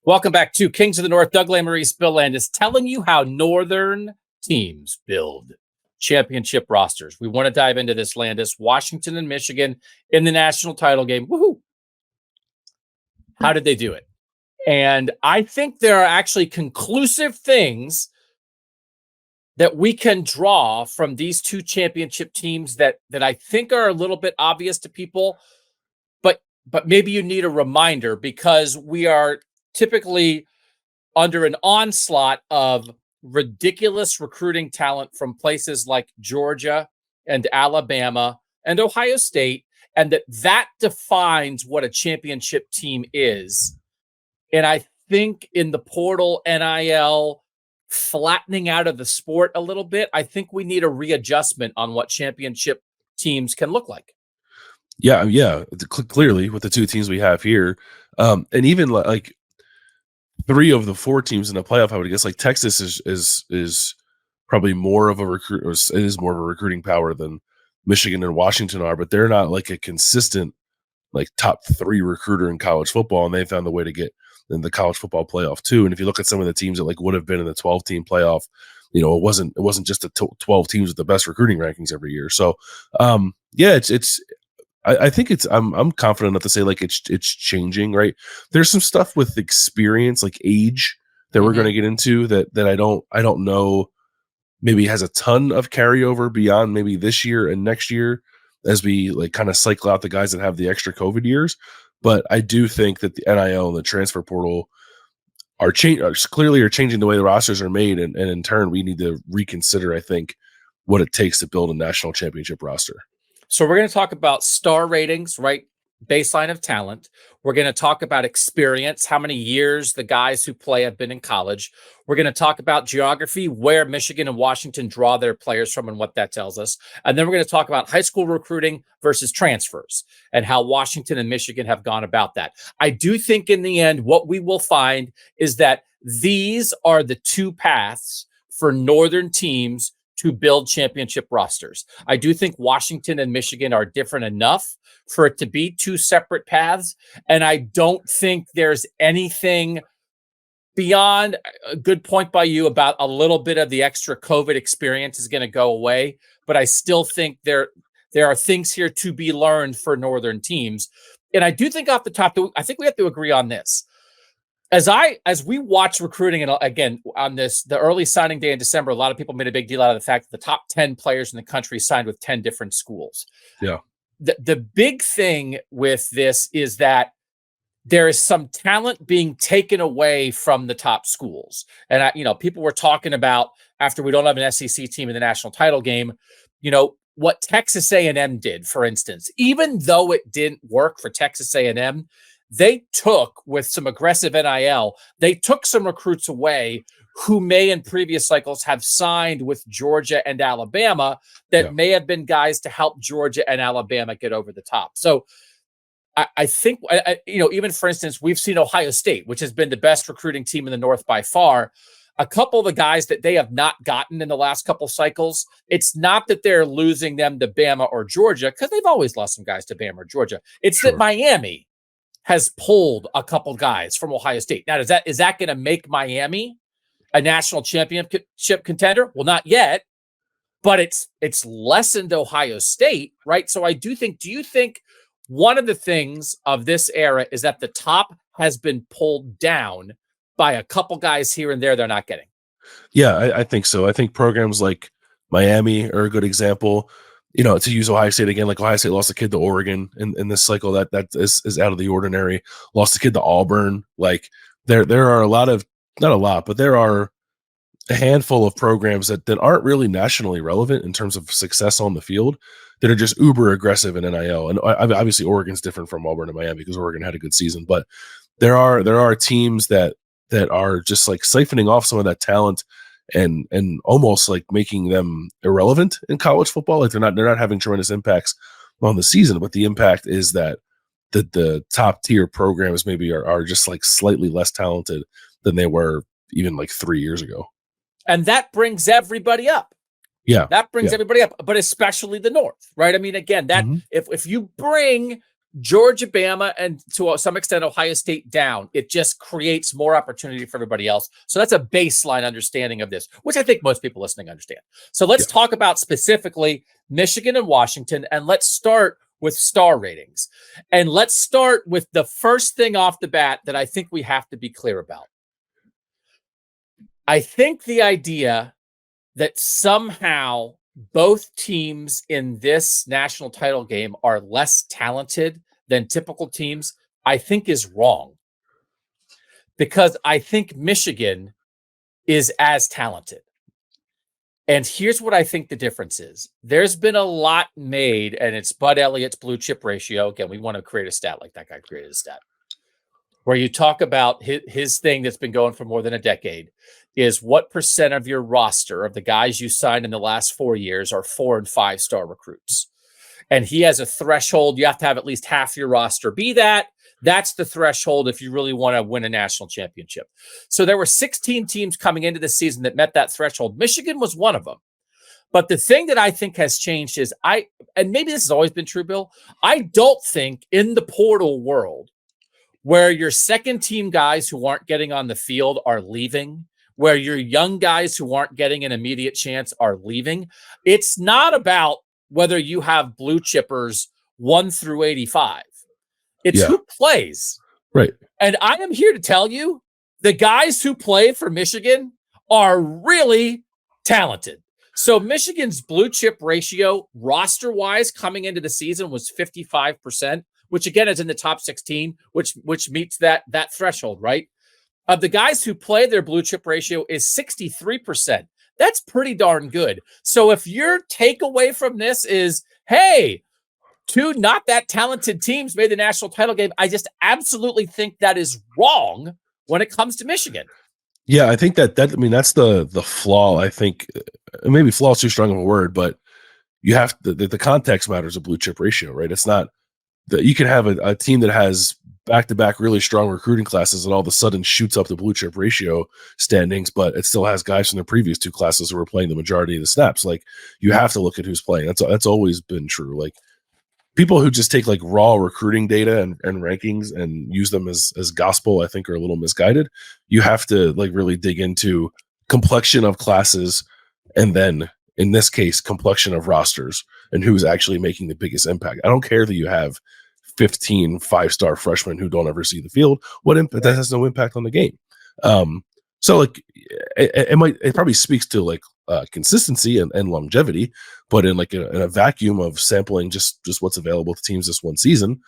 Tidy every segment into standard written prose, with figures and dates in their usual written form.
Welcome back to Kings of the North. Doug Lesmerises, Bill Landis, telling you how Northern teams build championship rosters. We want to dive into this, Landis. Washington and Michigan in the national title game. Woohoo! How did they do it? And I think there are actually conclusive things that we can draw from these two championship teams that I think are a little bit obvious to people, but maybe you need a reminder because we are typically under an onslaught of ridiculous recruiting talent from places like Georgia and Alabama and Ohio State, and that defines what a championship team is. And I think in the portal, NIL, flattening out of the sport a little bit, I think we need a readjustment on what championship teams can look like. Yeah. Clearly, with the two teams we have here, and even like 3 of the 4 teams in the playoff, I would guess like Texas is probably more of a recruit, or is more of a recruiting power than Michigan and Washington are, but they're not like a consistent like top 3 recruiter in college football, and they found a way to get in the college football playoff too. And if you look at some of the teams that like would have been in the 12-team playoff, you know, it wasn't just the 12 teams with the best recruiting rankings every year. So I think I'm confident enough to say like it's changing, right? There's some stuff with experience, like age, that we're going to get into that I don't know maybe has a ton of carryover beyond maybe this year and next year as we like kind of cycle out the guys that have the extra COVID years. But I do think that the NIL and the transfer portal are changing the way the rosters are made, and in turn we need to reconsider, I think, what it takes to build a national championship roster. So we're going to talk about star ratings, right? Baseline of talent. We're going to talk about experience, how many years the guys who play have been in college. We're going to talk about geography, where Michigan and Washington draw their players from and what that tells us. And then we're going to talk about high school recruiting versus transfers and how Washington and Michigan have gone about that. I do think in the end, what we will find is that these are the two paths for Northern teams to build championship rosters. I do think Washington and Michigan are different enough for it to be two separate paths. And I don't think there's anything beyond a good point by you about a little bit of the extra COVID experience is going to go away. But I still think there are things here to be learned for Northern teams. And I do think off the top, I think we have to agree on this. As we watch recruiting, and again, on the early signing day in December, a lot of people made a big deal out of the fact that the top 10 players in the country signed with 10 different schools. Yeah. The big thing with this is that there is some talent being taken away from the top schools. And, people were talking about, after we don't have an SEC team in the national title game, what Texas A&M did, for instance. Even though it didn't work for Texas A&M, they took, with some aggressive NIL, they took some recruits away who may in previous cycles have signed with Georgia and Alabama that may have been guys to help Georgia and Alabama get over the top. So I think, even for instance, we've seen Ohio State, which has been the best recruiting team in the North by far. A couple of the guys that they have not gotten in the last couple cycles, it's not that they're losing them to Bama or Georgia, because they've always lost some guys to Bama or Georgia. It's that Miami has pulled a couple guys from Ohio State. Now, is that going to make Miami a national championship contender? Well, not yet, but it's lessened Ohio State, right? So do you think one of the things of this era is that the top has been pulled down by a couple guys here and there they're not getting? Yeah, I think so. I think programs like Miami are a good example. To use Ohio State again, like Ohio State lost a kid to Oregon in this cycle that is out of the ordinary. Lost a kid to Auburn. Like there are there are a handful of programs that aren't really nationally relevant in terms of success on the field that are just uber aggressive in NIL. And obviously Oregon's different from Auburn and Miami because Oregon had a good season, but there are teams that are just like siphoning off some of that talent and almost like making them irrelevant in college football. Like they're not having tremendous impacts on the season, but the impact is that the top tier programs maybe are just like slightly less talented than they were even like 3 years ago. And that brings everybody up. Yeah. That brings everybody up, but especially the North, right? I mean, again, if you bring Georgia, Bama, and to some extent Ohio State down. It just creates more opportunity for everybody else. So that's a baseline understanding of this, which I think most people listening understand. So let's talk about specifically Michigan and Washington, and let's start with star ratings. And let's start with the first thing off the bat that I think we have to be clear about. I think the idea that somehow both teams in this national title game are less talented than typical teams, I think is wrong. Because I think Michigan is as talented. And here's what I think the difference is. There's been a lot made, and it's Bud Elliott's blue chip ratio. Again, we want to create a stat like that guy created a stat, where you talk about his thing that's been going for more than a decade is what percent of your roster of the guys you signed in the last 4 years are 4- and 5-star recruits. And he has a threshold. You have to have at least half your roster be that. That's the threshold if you really want to win a national championship. So there were 16 teams coming into the season that met that threshold. Michigan was one of them. But the thing that I think has changed is and maybe this has always been true, Bill, I don't think in the portal world where your second team guys who aren't getting on the field are leaving, where your young guys who aren't getting an immediate chance are leaving, it's not about whether you have blue chippers 1 through 85. It's who plays. Right. And I am here to tell you, the guys who play for Michigan are really talented. So Michigan's blue chip ratio, roster-wise, coming into the season was 55%, which again is in the top 16, which meets that threshold, right? Of the guys who play, their blue chip ratio is 63%. That's pretty darn good. So if your takeaway from this is, hey, 2 not that talented teams made the national title game, I just absolutely think that is wrong when it comes to Michigan. Yeah, I think that's the flaw. I think maybe flaw is too strong of a word, but you have the context matters of blue chip ratio, right? It's not that you can have a team that has back-to-back really strong recruiting classes and all of a sudden shoots up the blue chip ratio standings, but it still has guys from the previous 2 classes who are playing the majority of the snaps. Like, you have to look at who's playing. That's always been true. Like, people who just take like raw recruiting data and rankings and use them as gospel, I think, are a little misguided. You have to like really dig into complexion of classes, and then in this case, complexion of rosters and who's actually making the biggest impact. I don't care that you have 15 5-star freshmen who don't ever see the field. What impact? That has no impact on the game. So like it probably speaks to like consistency and longevity, but in like in a vacuum of sampling just what's available to teams this one season,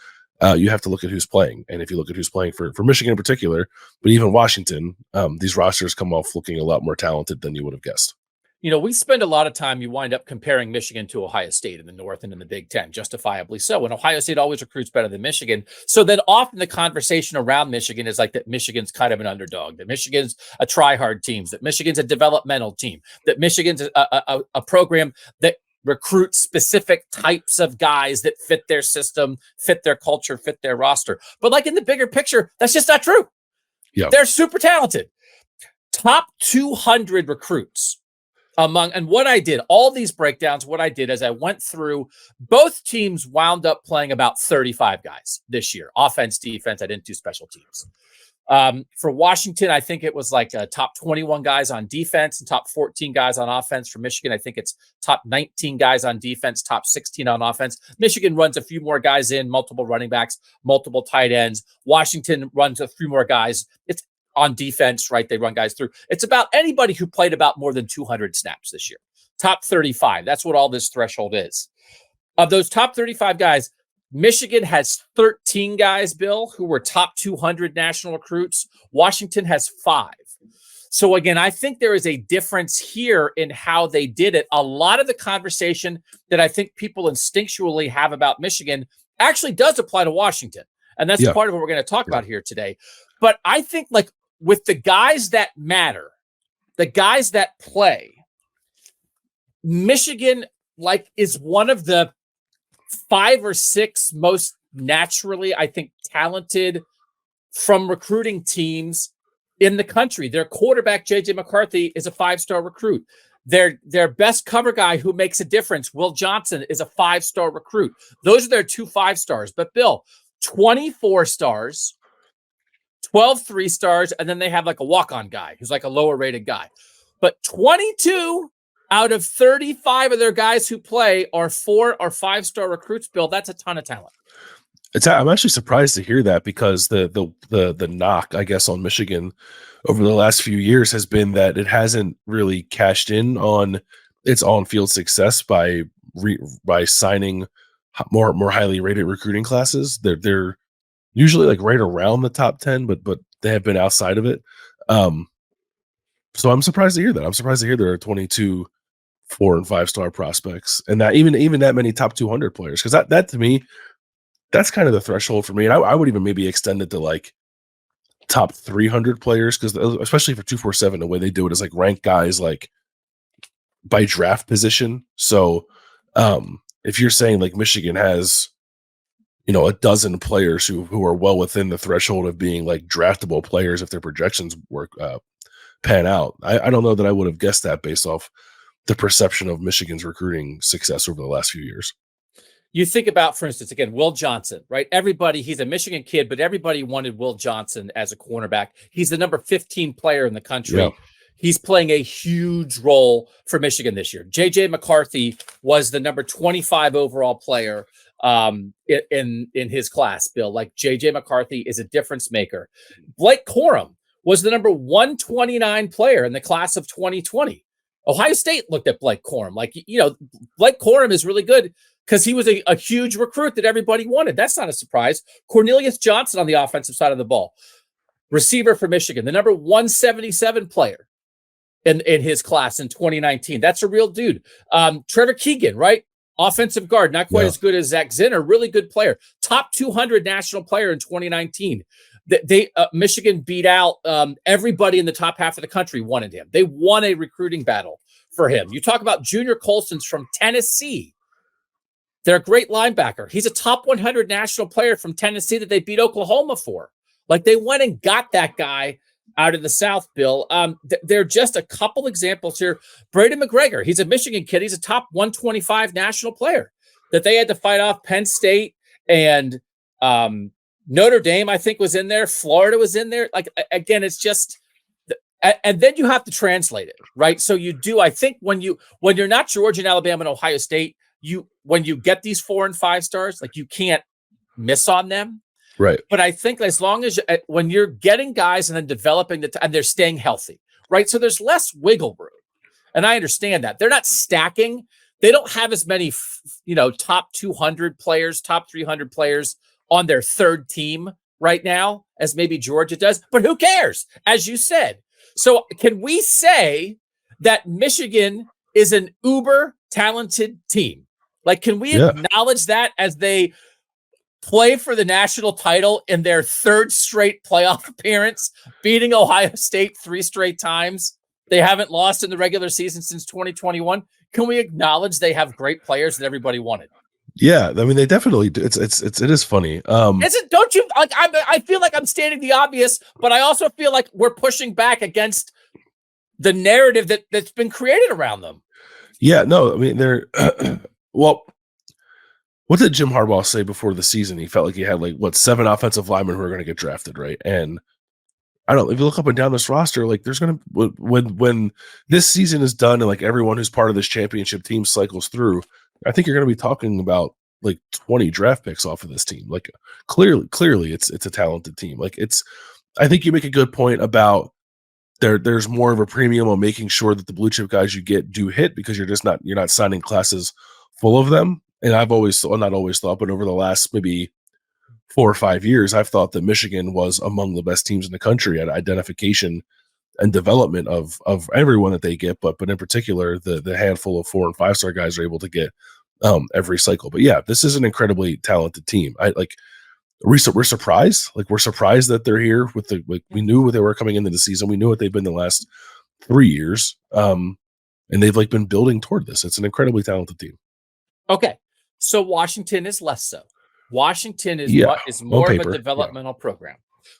you have to look at who's playing. And if you look at who's playing for Michigan in particular, but even Washington, these rosters come off looking a lot more talented than you would have guessed. You know, we spend a lot of time, you wind up comparing Michigan to Ohio State in the North and in the Big Ten, justifiably so. And Ohio State always recruits better than Michigan. So then often the conversation around Michigan is like that Michigan's kind of an underdog, that Michigan's a try-hard team, that Michigan's a developmental team, that Michigan's a program that recruits specific types of guys that fit their system, fit their culture, fit their roster. But like in the bigger picture, that's just not true. Yeah, they're super talented. Top 200 recruits. And what I did, all these breakdowns, what I did is I went through, both teams wound up playing about 35 guys this year. Offense, defense, I didn't do special teams. For Washington, I think it was like top 21 guys on defense and top 14 guys on offense. For Michigan, I think it's top 19 guys on defense, top 16 on offense. Michigan runs a few more guys in, multiple running backs, multiple tight ends. Washington runs a few more guys. It's on defense, right? They run guys through. It's about anybody who played about more than 200 snaps this year. Top 35. That's what all this threshold is. Of those top 35 guys, Michigan has 13 guys, Bill, who were top 200 national recruits. Washington has 5. So again, I think there is a difference here in how they did it. A lot of the conversation that I think people instinctually have about Michigan actually does apply to Washington. And that's part of what we're going to talk about here today. But I think like with the guys that matter, the guys that play, Michigan like is one of the 5 or 6 most naturally, I think, talented from recruiting teams in the country. Their quarterback, J.J. McCarthy, is a 5-star recruit. Their best cover guy who makes a difference, Will Johnson, is a 5-star recruit. Those are their 2 5-stars. But Bill, 24 stars, 12 3-stars, and then they have like a walk-on guy who's like a lower rated guy. But 22 out of 35 of their guys who play are 4 or 5-star recruits, Bill. That's a ton of talent. I'm actually surprised to hear that, because the knock, I guess, on Michigan over the last few years has been that it hasn't really cashed in on its on-field success by signing more highly rated recruiting classes. They're usually like right around the top 10, but they have been outside of it. So I'm surprised to hear that. I'm surprised to hear there are 22 4 and 5-star prospects, and that even that many top 200 players, because that to me, that's kind of the threshold for me. And I would even maybe extend it to like top 300 players, because especially for 247, the way they do it is like rank guys like by draft position. So if you're saying like Michigan has, a dozen players who are well within the threshold of being like draftable players if their projections work pan out, I don't know that I would have guessed that based off the perception of Michigan's recruiting success over the last few years. You think about, for instance, again, Will Johnson, right? He's a Michigan kid, but everybody wanted Will Johnson as a cornerback. He's the number 15 player in the country. Yeah. He's playing a huge role for Michigan this year. J.J. McCarthy was the number 25 overall player in his class, Bill. Like, J.J. McCarthy is a difference maker. Blake Corum was the number 129 player in the class of 2020. Ohio State looked at Blake Corum. Like, Blake Corum is really good because he was a huge recruit that everybody wanted. That's not a surprise. Cornelius Johnson on the offensive side of the ball, receiver for Michigan, the number 177 player in his class in 2019. That's a real dude. Trevor Keegan, right? Offensive guard, not quite as good as Zach Zinner, really good player. Top 200 national player in 2019. Michigan beat out everybody in the top half of the country wanted him. They won a recruiting battle for him. You talk about Junior Colson's from Tennessee. They're a great linebacker. He's a top 100 national player from Tennessee that they beat Oklahoma for. Like, they went and got that guy out of the South, Bill. There are just a couple examples here. Braden McGregor, he's a Michigan kid. He's a top 125 national player that they had to fight off. Penn State and Notre Dame, I think, was in there. Florida was in there. Like, again, it's just, and then you have to translate it, right? So you do, I think when you're not Georgia and Alabama and Ohio State, when you get these 4 and 5 stars, like, you can't miss on them. Right. But I think as long as when you're getting guys and then developing and they're staying healthy, right? So there's less wiggle room. And I understand that. They're not stacking. They don't have as many, top 200 players, top 300 players on their third team right now as maybe Georgia does. But who cares? As you said. So can we say that Michigan is an uber talented team? Like, can we acknowledge that as they play for the national title in their third straight playoff appearance, beating Ohio State 3 straight times? They haven't lost in the regular season since 2021. Can we acknowledge they have great players that everybody wanted? Yeah, I mean, they definitely do. It is funny. Don't you like? I feel like I'm stating the obvious, but I also feel like we're pushing back against the narrative that's been created around them. Yeah, no, I mean, they're well. What did Jim Harbaugh say before the season? He felt like he had 7 offensive linemen who are going to get drafted, right? And I don't know, if you look up and down this roster, like, there's going to, when this season is done and like everyone who's part of this championship team cycles through, I think you're going to be talking about like 20 draft picks off of this team. Like, clearly it's a talented team. Like, I think you make a good point about there's more of a premium on making sure that the blue chip guys you get do hit, because you're not signing classes full of them. And I've not always thought, but over the last maybe 4 or 5 years, I've thought that Michigan was among the best teams in the country at identification and development of everyone that they get, but in particular, the handful of 4 and 5 star guys are able to get every cycle. But yeah, this is an incredibly talented team. We're surprised. Like, we're surprised that they're here we knew what they were coming into the season. We knew what they've been the last 3 years. And they've been building toward this. It's an incredibly talented team. Okay. So Washington is less so. Washington is more of a developmental program.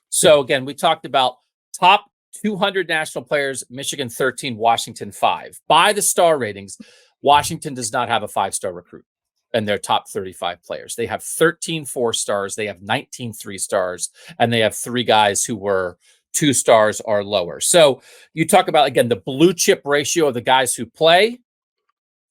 So again, we talked about top 200 national players, Michigan 13, Washington 5. By the star ratings, Washington does not have a 5-star recruit in their top 35 players. They have 13 4-stars, they have 19 3-stars, and they have 3 guys who were 2 stars or lower. So you talk about, again, the blue chip ratio of the guys who play.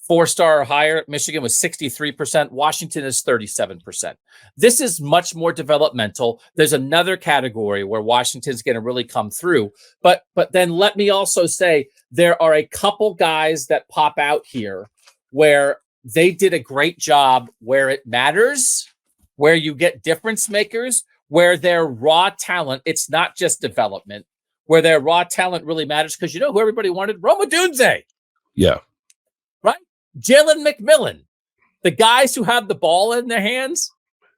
4-star or higher, Michigan was 63%. Washington is 37%. This is much more developmental. There's another category where Washington's going to really come through. But then let me also say there are a couple guys that pop out here where they did a great job where it matters, where you get difference makers, where their raw talent, it's not just development, where their raw talent really matters. Because you know who everybody wanted? Roma Dunze. Yeah. Right? Jalen McMillan, the guys who have the ball in their hands,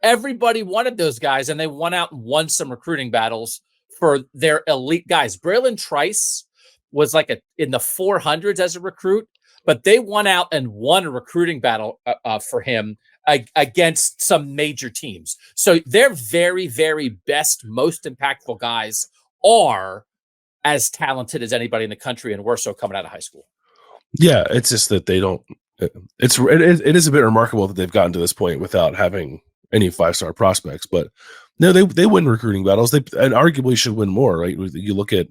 everybody wanted those guys, and they went out and won some recruiting battles for their elite guys. Braylon Trice was like in the 400s as a recruit, but they went out and won a recruiting battle for him against some major teams. So their very, very best, most impactful guys are as talented as anybody in the country, and were so coming out of high school. Yeah, it's just that they don't. It is a bit remarkable that they've gotten to this point without having any 5-star prospects. But no, they win recruiting battles. They and arguably should win more, right? You look at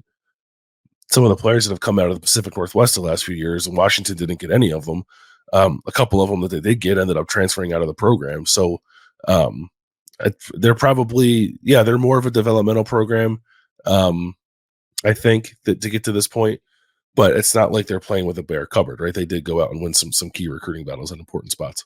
some of the players that have come out of the Pacific Northwest the last few years, and Washington didn't get any of them. A couple of them that they did get ended up transferring out of the program. So they're probably, they're more of a developmental program. I think that to get to this point. But it's not like they're playing with a bare cupboard, right? They did go out and win some key recruiting battles in important spots.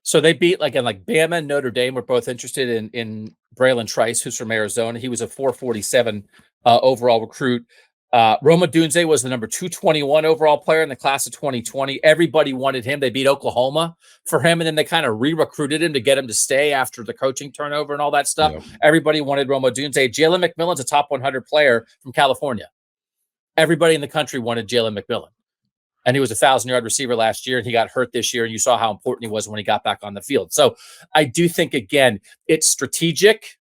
So they beat like Bama and Notre Dame were both interested in Braylon Trice, who's from Arizona. He was a 447 overall recruit. Roma Dunze was the number 221 overall player in the class of 2020. Everybody wanted him. They beat Oklahoma for him, and then they kind of re-recruited him to get him to stay after the coaching turnover and all that stuff. Yeah. Everybody wanted Roma Dunze. Jalen McMillan's a top 100 player from California. Everybody in the country wanted Jalen McMillan. And he was a 1,000-yard receiver last year, and he got hurt this year, and you saw how important he was when he got back on the field. So I do think, again, it's strategic,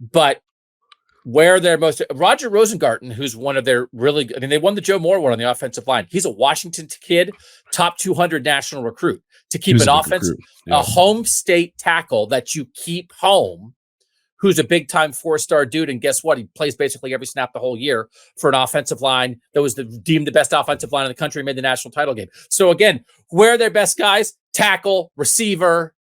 but where they're most... Roger Rosengarten, who's one of their really... I mean, they won the Joe Moore Award on the offensive line. He's a Washington kid, top 200 national recruit. To keep an offense, a home state tackle that you keep home, who's a big-time 4-star dude, and guess what? He plays basically every snap the whole year for an offensive line that was deemed the best offensive line in the country, made the national title game. So again, where are their best guys? Tackle, receiver,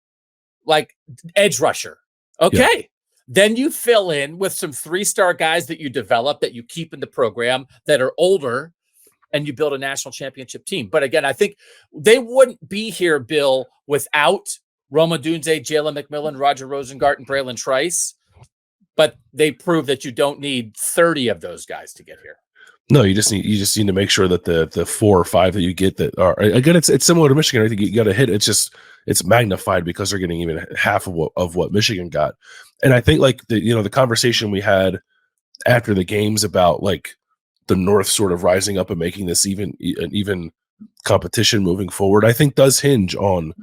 like edge rusher. Okay. Yeah. Then you fill in with some 3-star guys that you develop, that you keep in the program, that are older, and you build a national championship team. But again, I think they wouldn't be here, Bill, without Roma Dunze, Jalen McMillan, Roger Rosengarten, Braylon Trice. But they prove that you don't need 30 of those guys to get here. No, you just need to make sure that the 4 or 5 that you get that are, again, it's similar to Michigan. I think you got to hit. It's magnified because they're getting even half of what Michigan got. And I think like the conversation we had after the games about like the North sort of rising up and making this an even competition moving forward, I think does hinge on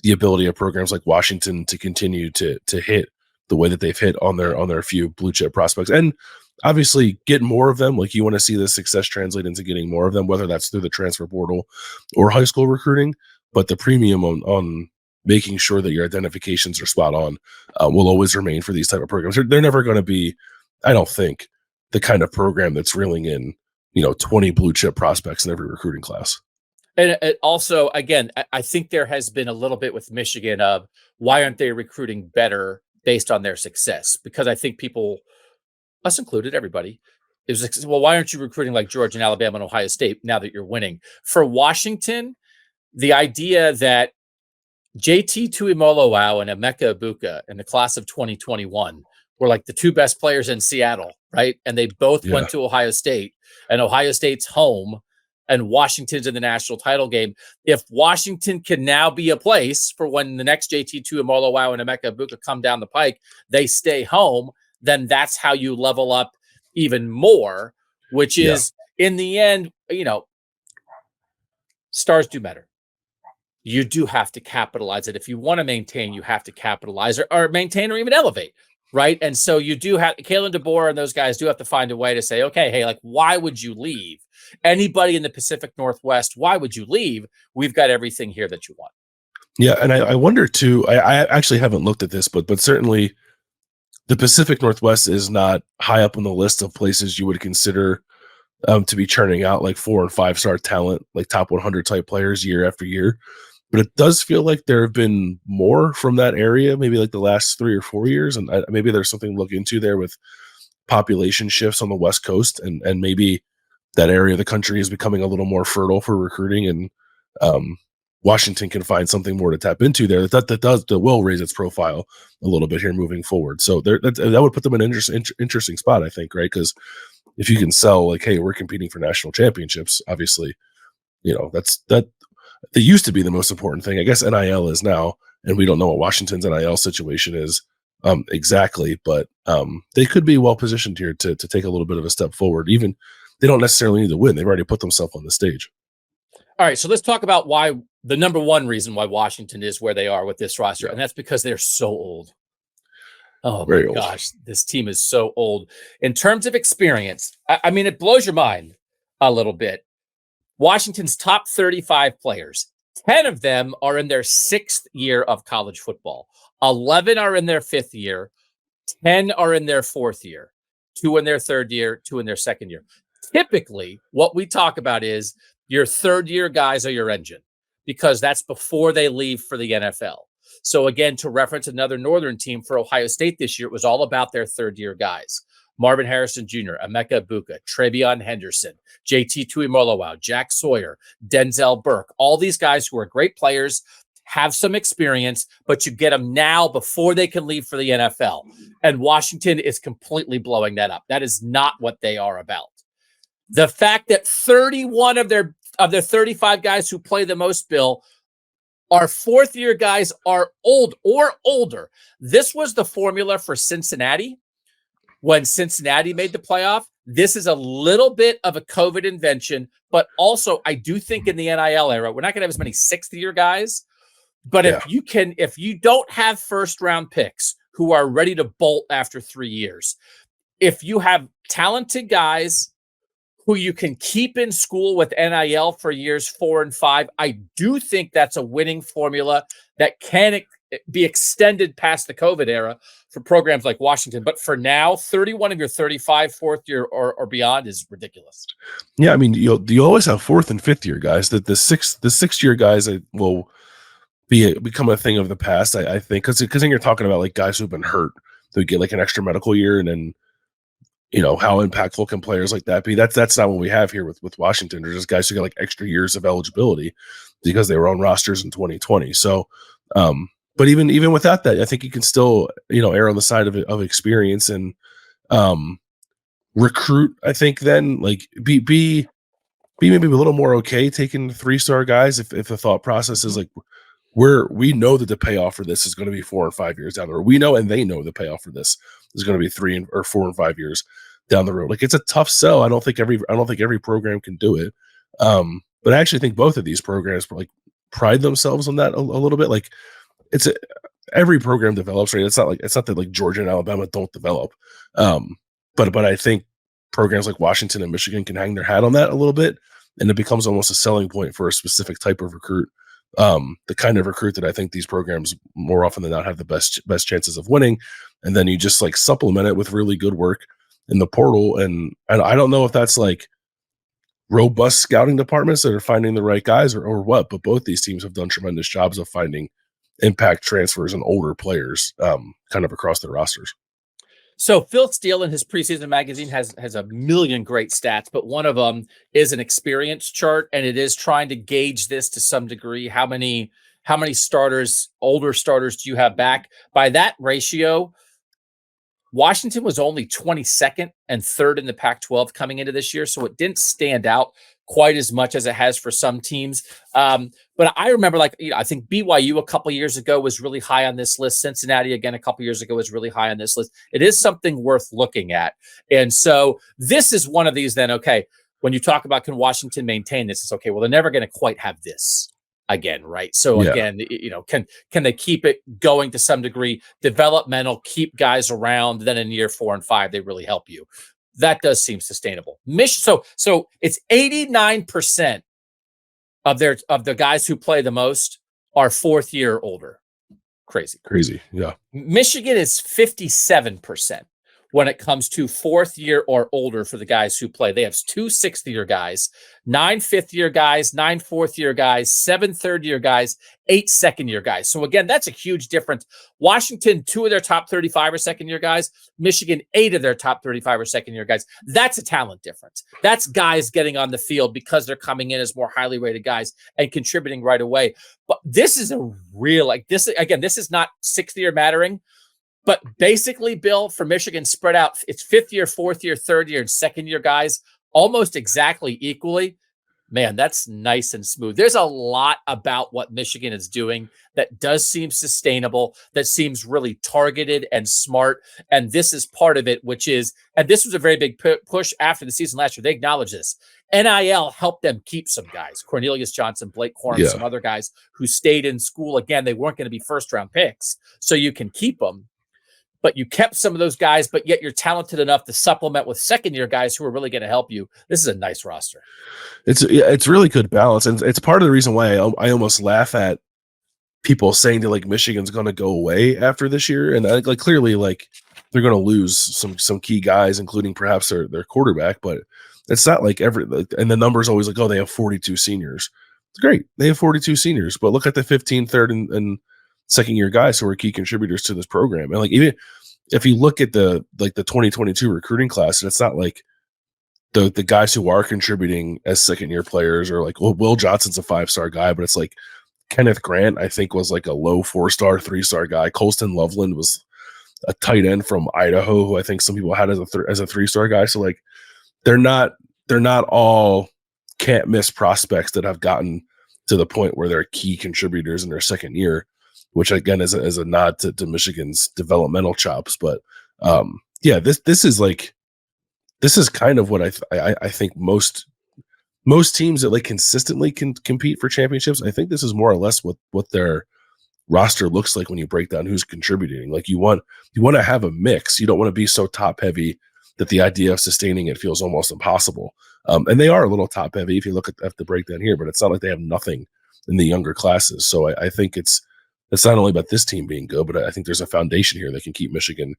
the ability of programs like Washington to continue to hit the way that they've hit on their few blue chip prospects, and obviously get more of them. Like you want to see the success translate into getting more of them, whether that's through the transfer portal or high school recruiting. But the premium on making sure that your identifications are spot on will always remain for these type of programs. They're never going to be, I don't think, the kind of program that's reeling in 20 blue chip prospects in every recruiting class. And it also, again, I think there has been a little bit with Michigan of why aren't they recruiting better based on their success? Because I think people, us included, everybody, is, well, why aren't you recruiting like Georgia and Alabama and Ohio State now that you're winning? For Washington, the idea that JT Tuimoloau and Emeka Ibuka in the class of 2021 were like the 2 best players in Seattle, right? And they both went to Ohio State, and Ohio State's home, and Washington's in the national title game. If Washington can now be a place for when the next JT Tuimoloau and Emeka Ibuka come down the pike, they stay home, then that's how you level up even more, which is in the end, stars do matter. You do have to capitalize it. If you want to maintain, you have to capitalize or maintain or even elevate. right? And so you do have Kalen DeBoer and those guys do have to find a way to say, okay, hey, like, why would you leave? Anybody in the Pacific Northwest, why would you leave? We've got everything here that you want. Yeah, and I wonder too. I actually haven't looked at this, but certainly the Pacific Northwest is not high up on the list of places you would consider to be churning out like 4 and 5 star talent, like top 100 type players year after year. But it does feel like there have been more from that area, maybe like the last 3 or 4 years, and maybe there's something to look into there with population shifts on the West Coast, and maybe that area of the country is becoming a little more fertile for recruiting, and um, Washington can find something more to tap into there that will raise its profile a little bit here moving forward. So that would put them in an interesting spot, I think, right? Because if you can sell like, hey, we're competing for national championships, obviously, that used to be the most important thing. I guess NIL is now, and we don't know what Washington's NIL situation is exactly, but they could be well positioned here to take a little bit of a step forward. Even they don't necessarily need to win; they've already put themselves on the stage. All right, so let's talk about why the number one reason why Washington is where they are with this roster, and that's because they're so old. Oh my gosh, this team is so old. In terms of experience, I mean, it blows your mind a little bit. Washington's top 35 players, 10 of them are in their 6th year of college football. 11 are in their 5th year. 10 are in their 4th year. 2 in their 3rd year, 2 in their 2nd year. Typically, what we talk about is your 3rd year guys are your engine because that's before they leave for the NFL. So again, to reference another Northern team for Ohio State this year, it was all about their 3rd year guys. Marvin Harrison Jr., Emeka Ibuka, Travion Henderson, JT Tuimoloau, Jack Sawyer, Denzel Burke, all these guys who are great players, have some experience, but you get them now before they can leave for the NFL. And Washington is completely blowing that up. That is not what they are about. The fact that 31 of their 35 guys who play the most, Bill, our 4th year guys are old or older. This was the formula for Cincinnati when Cincinnati made the playoff. This is a little bit of a COVID invention, but also I do think in the NIL era, we're not going to have as many 6th year guys. But if you don't have 1st round picks who are ready to bolt after 3 years, if you have talented guys who you can keep in school with NIL for years 4 and 5, I do think that's a winning formula that can be extended past the COVID era for programs like Washington. But for now, 31 of your 35 4th year or beyond is ridiculous. Yeah, I mean, you always have 4th and 5th year guys. That the 6th year guys will become a thing of the past, I think, because then you're talking about like guys who've been hurt, they get like an extra medical year, and then how impactful can players like that be? That's not what we have here with Washington. They're just guys who got like extra years of eligibility because they were on rosters in 2020. So, but even without that, I think you can still err on the side of experience and recruit. I think then like be maybe a little more okay taking 3-star guys if the thought process is like we know that the payoff for this is going to be 4 or 5 years down the road. We know, and they know the payoff for this is going to be 3 or 4 and 5 years down the road. Like it's a tough sell. I don't think every program can do it. But I actually think both of these programs like pride themselves on that a little bit. Like every program develops, right? It's not that like Georgia and Alabama don't develop. But I think programs like Washington and Michigan can hang their hat on that a little bit, and it becomes almost a selling point for a specific type of recruit. The kind of recruit that I think these programs more often than not have the best chances of winning, and then you just like supplement it with really good work in the portal. And I don't know if that's like robust scouting departments that are finding the right guys or what, but both these teams have done tremendous jobs of finding impact transfers and older players kind of across their rosters. So Phil Steele in his preseason magazine has a million great stats, but one of them is an experience chart, and it is trying to gauge this to some degree. How many starters, older starters, do you have back? By that ratio, Washington was only 22nd and 3rd in the Pac-12 coming into this year, so it didn't stand out quite as much as it has for some teams. But I remember, I think BYU a couple years ago was really high on this list. Cincinnati, again, a couple years ago was really high on this list. It is something worth looking at. And so this is one of these then, okay, when you talk about can Washington maintain this, it's okay, well, they're never going to quite have this. again, right? So Yeah. again, can they keep it going to some degree? Developmental, keep guys around. Then in year 4 and 5, they really help you. That does seem sustainable. So it's 89% of the guys who play the most are 4th year or older. Crazy. Yeah. Michigan is 57% when it comes to 4th year or older for the guys who play. They have 2 6th year guys, 9 5th year guys, 9 4th year guys, 7 3rd year guys, 8 2nd year guys. So again, that's a huge difference. Washington, 2 of their top 35 are 2nd year guys. Michigan, 8 of their top 35 are 2nd year guys. That's a talent difference. That's guys getting on the field because they're coming in as more highly rated guys and contributing right away. But this is a real, this is not 6th year mattering. But basically, Bill, for Michigan, spread out, it's 5th year, 4th year, 3rd year, and 2nd year guys almost exactly equally. Man, that's nice and smooth. There's a lot about what Michigan is doing that does seem sustainable, that seems really targeted and smart. And this is part of it, which is, and this was a very big push after the season last year. They acknowledge this. NIL helped them keep some guys, Cornelius Johnson, Blake Corum, some other guys who stayed in school. Again, they weren't going to be first-round picks, so you can keep them. But you kept some of those guys, but yet you're talented enough to supplement with 2nd year guys who are really going to help you. This is a nice roster. It's really good balance. And it's part of the reason why I almost laugh at people saying that Michigan's going to go away after this year. And clearly they're going to lose some key guys, including perhaps their quarterback, but it's not and the number's always they have 42 seniors. It's great. They have 42 seniors, but look at the 15th, 3rd and 2nd year guys who are key contributors to this program. And even if you look at the 2022 recruiting class, and it's not the guys who are contributing as 2nd year players or Will Johnson's a 5-star guy, but it's Kenneth Grant, I think, was a low 4-star, 3-star guy. Colston Loveland was a tight end from Idaho, who I think some people had as a 3-star guy. So they're not all can't miss prospects that have gotten to the point where they're key contributors in their 2nd year, which again is a nod to Michigan's developmental chops. But this is kind of what I think most teams that consistently can compete for championships. I think this is more or less what their roster looks like when you break down who's contributing. You want to have a mix. You don't want to be so top heavy that the idea of sustaining it feels almost impossible. And they are a little top heavy if you look at the breakdown here, but it's not like they have nothing in the younger classes. So I think it's not only about this team being good, but I think there's a foundation here that can keep Michigan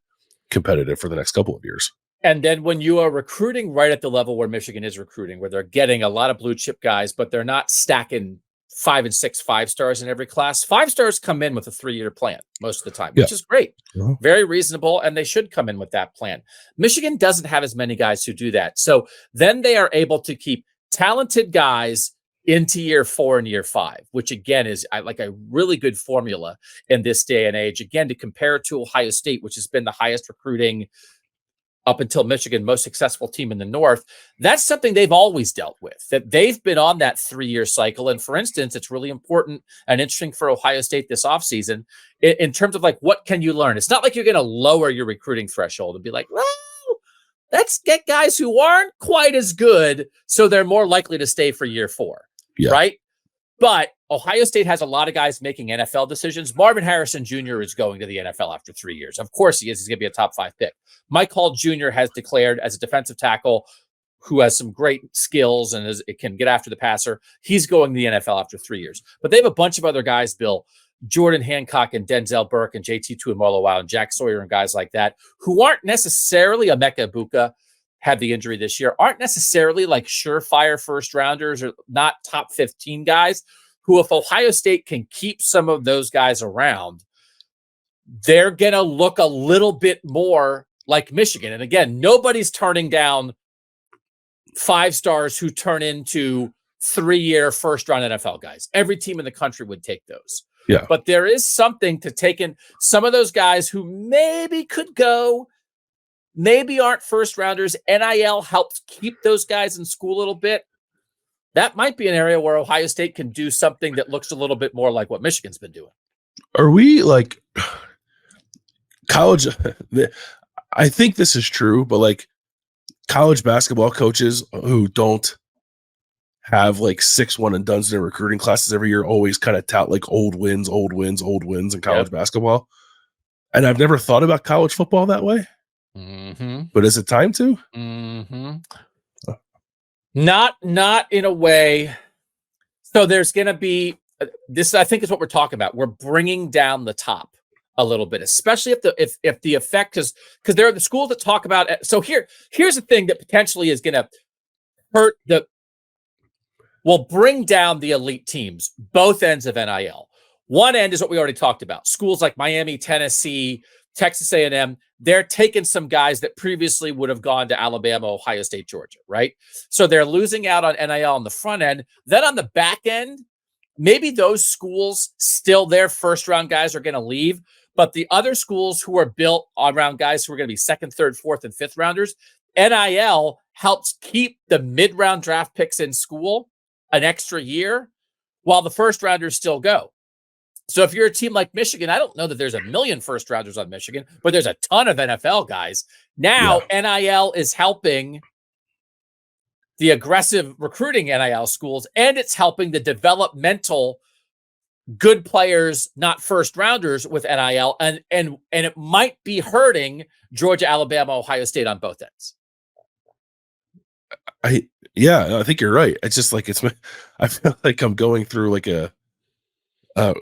competitive for the next couple of years. And then when you are recruiting right at the level where Michigan is recruiting, where they're getting a lot of blue chip guys, but they're not stacking 5 and 6 5-stars in every class. 5-stars come in with a 3-year plan most of the time, which is great. Very reasonable. And they should come in with that plan. Michigan doesn't have as many guys who do that. So then they are able to keep talented guys into year 4 and year 5, which again is a really good formula in this day and age. Again, to compare it to Ohio State, which has been the highest recruiting up until Michigan, most successful team in the North. That's something they've always dealt with, that they've been on that 3-year cycle. And for instance, it's really important and interesting for Ohio State this offseason in terms of what can you learn? It's not like you're going to lower your recruiting threshold and be well, let's get guys who aren't quite as good so they're more likely to stay for year 4. Right? But Ohio State has a lot of guys making NFL decisions. Marvin Harrison Jr. is going to the NFL after 3 years. Of course he is. He's going to be a top 5 pick. Mike Hall Jr. has declared as a defensive tackle who has some great skills and can get after the passer. He's going to the NFL after 3 years. But they have a bunch of other guys, Bill, Jordan Hancock and Denzel Burke and JT Tuimoloau and Jack Sawyer and guys like that, who aren't necessarily Emeka Ibuka, had the injury this year, aren't necessarily surefire first rounders or not top 15 guys who, if Ohio State can keep some of those guys around, they're going to look a little bit more like Michigan. And again, nobody's turning down 5-stars who turn into 3-year first round NFL guys. Every team in the country would take those. Yeah. But there is something to take in some of those guys who maybe could go, maybe aren't first rounders. NIL helps keep those guys in school a little bit. That might be an area where Ohio State can do something that looks a little bit more like what Michigan's been doing. Are we college? I think this is true, but college basketball coaches who don't have like 6-1 and dones in their recruiting classes every year, always kind of tout like old wins in college basketball. And I've never thought about college football that way. But is it time to? Not in a way. So there's going to be this, I think, is what we're talking about. We're bringing down the top a little bit, especially if the effect is, because there are the schools that talk about it. So here's the thing that potentially is going to hurt will bring down the elite teams, both ends of NIL. One end is what we already talked about. Schools like Miami, Tennessee, Texas A&M, they're taking some guys that previously would have gone to Alabama, Ohio State, Georgia, right? So they're losing out on NIL on the front end. Then on the back end, maybe those schools, still their first-round guys are going to leave, but the other schools who are built around guys who are going to be second, third, fourth, and fifth rounders, NIL helps keep the mid-round draft picks in school an extra year while the first-rounders still go. So if you're a team like Michigan, I don't know that there's a million first rounders on Michigan, but there's a ton of NFL guys. Now NIL is helping the aggressive recruiting NIL schools, and it's helping the developmental good players, not first rounders with NIL. And it might be hurting Georgia, Alabama, Ohio State on both ends. I think you're right. It's just like I feel like I'm going through like a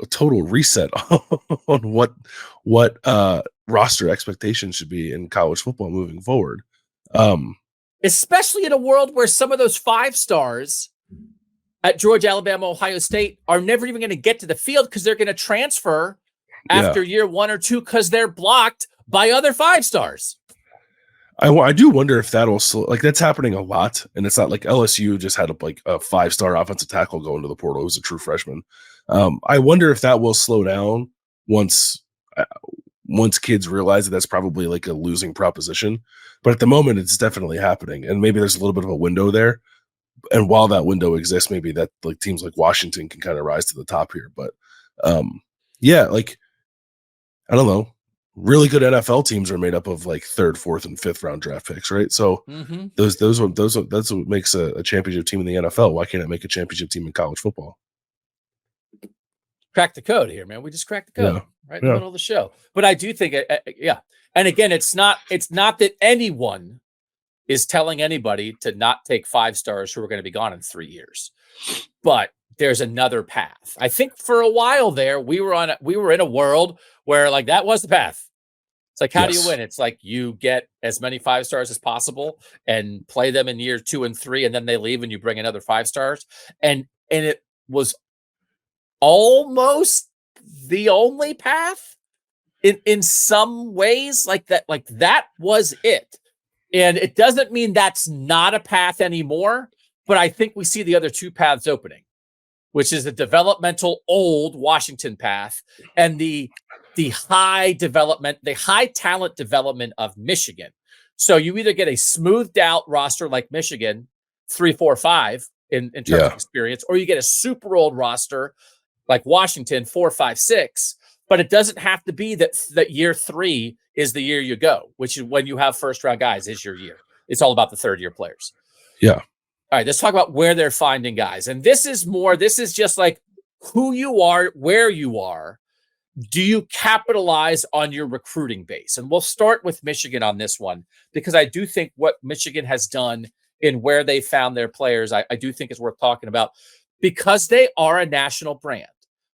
total reset on what roster expectations should be in college football moving forward. Especially in a world where some of those 5 stars at Georgia, Alabama, Ohio State are never even going to get to the field because they're going to transfer after year 1 or 2 because they're blocked by other 5 stars. I do wonder if that'll like that's happening a lot, and it's not like LSU just had a 5-star offensive tackle go into the portal who's a true freshman. I wonder if that will slow down once kids realize that that's probably like a losing proposition. But at the moment, it's definitely happening, and maybe there's a little bit of a window there. And while that window exists, maybe that like teams like Washington can kind of rise to the top here. But like I don't know. Really good NFL teams are made up of like 3rd, 4th, and 5th round draft picks, right? So that's what makes a championship team in the NFL. Why can't it make a championship team in college football? Crack the code here, man. We just cracked the code right in the middle of the show. But I do think, and again, it's not that anyone is telling anybody to not take 5 stars who are going to be gone in 3 years, but there's another path. I think for a while there, we were in a world where like that was the path. It's like, how do you win? It's like you get as many 5 stars as possible and play them in year 2 and 3, and then they leave and you bring another 5 stars. And it was almost the only path in some ways, like that was it. And it doesn't mean that's not a path anymore, but I think we see the other 2 paths opening, which is the developmental old Washington path and the high development, the high talent development of Michigan. So you either get a smoothed out roster like Michigan, 3, 4, 5 in terms of experience, or you get a super old roster like Washington, 4, 5, 6. But it doesn't have to be that year 3 is the year you go, which is when you have first round guys is your year. It's all about the 3rd year players. Yeah. All right, let's talk about where they're finding guys. And this is just like who you are, where you are. Do you capitalize on your recruiting base? And we'll start with Michigan on this one, because I do think what Michigan has done in where they found their players, I do think is worth talking about, because they are a national brand,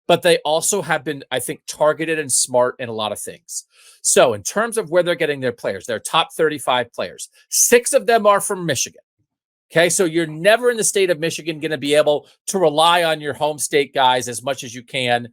but they also have been, I think, targeted and smart in a lot of things. So in terms of where they're getting their players, their top 35 players, 6 of them are from Michigan. Okay, so you're never in the state of Michigan going to be able to rely on your home state guys as much as you can,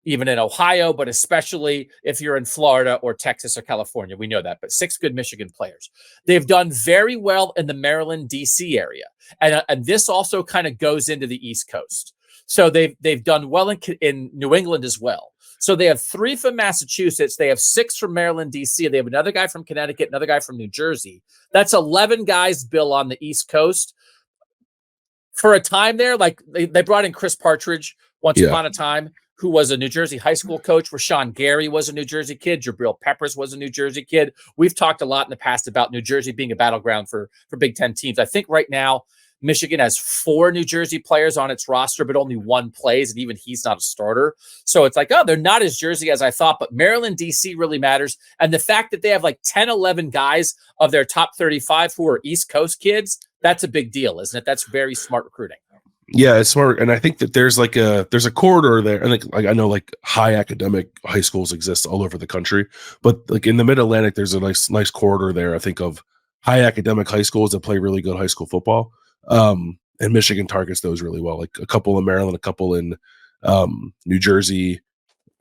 even in Ohio, but especially if you're in Florida or Texas or California. We know that, but 6 good Michigan players. They've done very well in the Maryland, D.C. area. And this also kind of goes into the East Coast. So they've done well in New England as well. So they have 3 from Massachusetts. They have 6 from Maryland, D.C. They have another guy from Connecticut, another guy from New Jersey. That's 11 guys, Bill, on the East Coast. For a time there, like they brought in Chris Partridge once upon a time, who was a New Jersey high school coach. Rashawn Gary was a New Jersey kid. Jabril Peppers was a New Jersey kid. We've talked a lot in the past about New Jersey being a battleground for Big Ten teams. I think right now, Michigan has 4 New Jersey players on its roster, but only 1 plays, and even he's not a starter. So it's like, oh, they're not as Jersey as I thought, but Maryland, D.C. really matters. And the fact that they have like 10, 11 guys of their top 35 who are East Coast kids, that's a big deal, isn't it? That's very smart recruiting. Yeah, it's smart, and I think that there's a corridor there, and like I know like high academic high schools exist all over the country, but like in the Mid Atlantic, there's a nice corridor there. I think of high academic high schools that play really good high school football, and Michigan targets those really well. Like a couple in Maryland, a couple in New Jersey.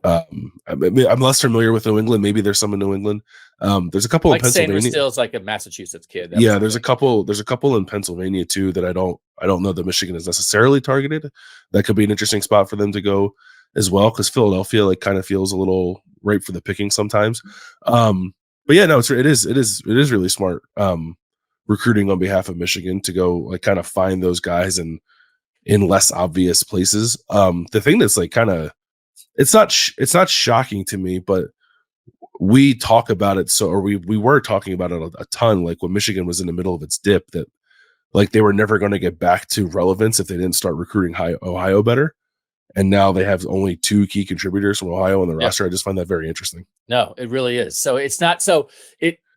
I'm less familiar with New England. Maybe there's some in New England. There's a couple like in Pennsylvania. Sanders Still's like a Massachusetts kid. Yeah, there's a couple in Pennsylvania too that I don't know that Michigan is necessarily targeted. That could be an interesting spot for them to go as well, because Philadelphia like kind of feels a little ripe for the picking sometimes. But yeah, no, it is really smart recruiting on behalf of Michigan to go like kind of find those guys in less obvious places. The thing that's like kind of it's not shocking to me, but we talk about it. So, or we were talking about it a ton, like when Michigan was in the middle of its dip, that like they were never going to get back to relevance if they didn't start recruiting Ohio better. And now they have only 2 key contributors from Ohio on the roster. I just find that very interesting. No, it really is. So it's not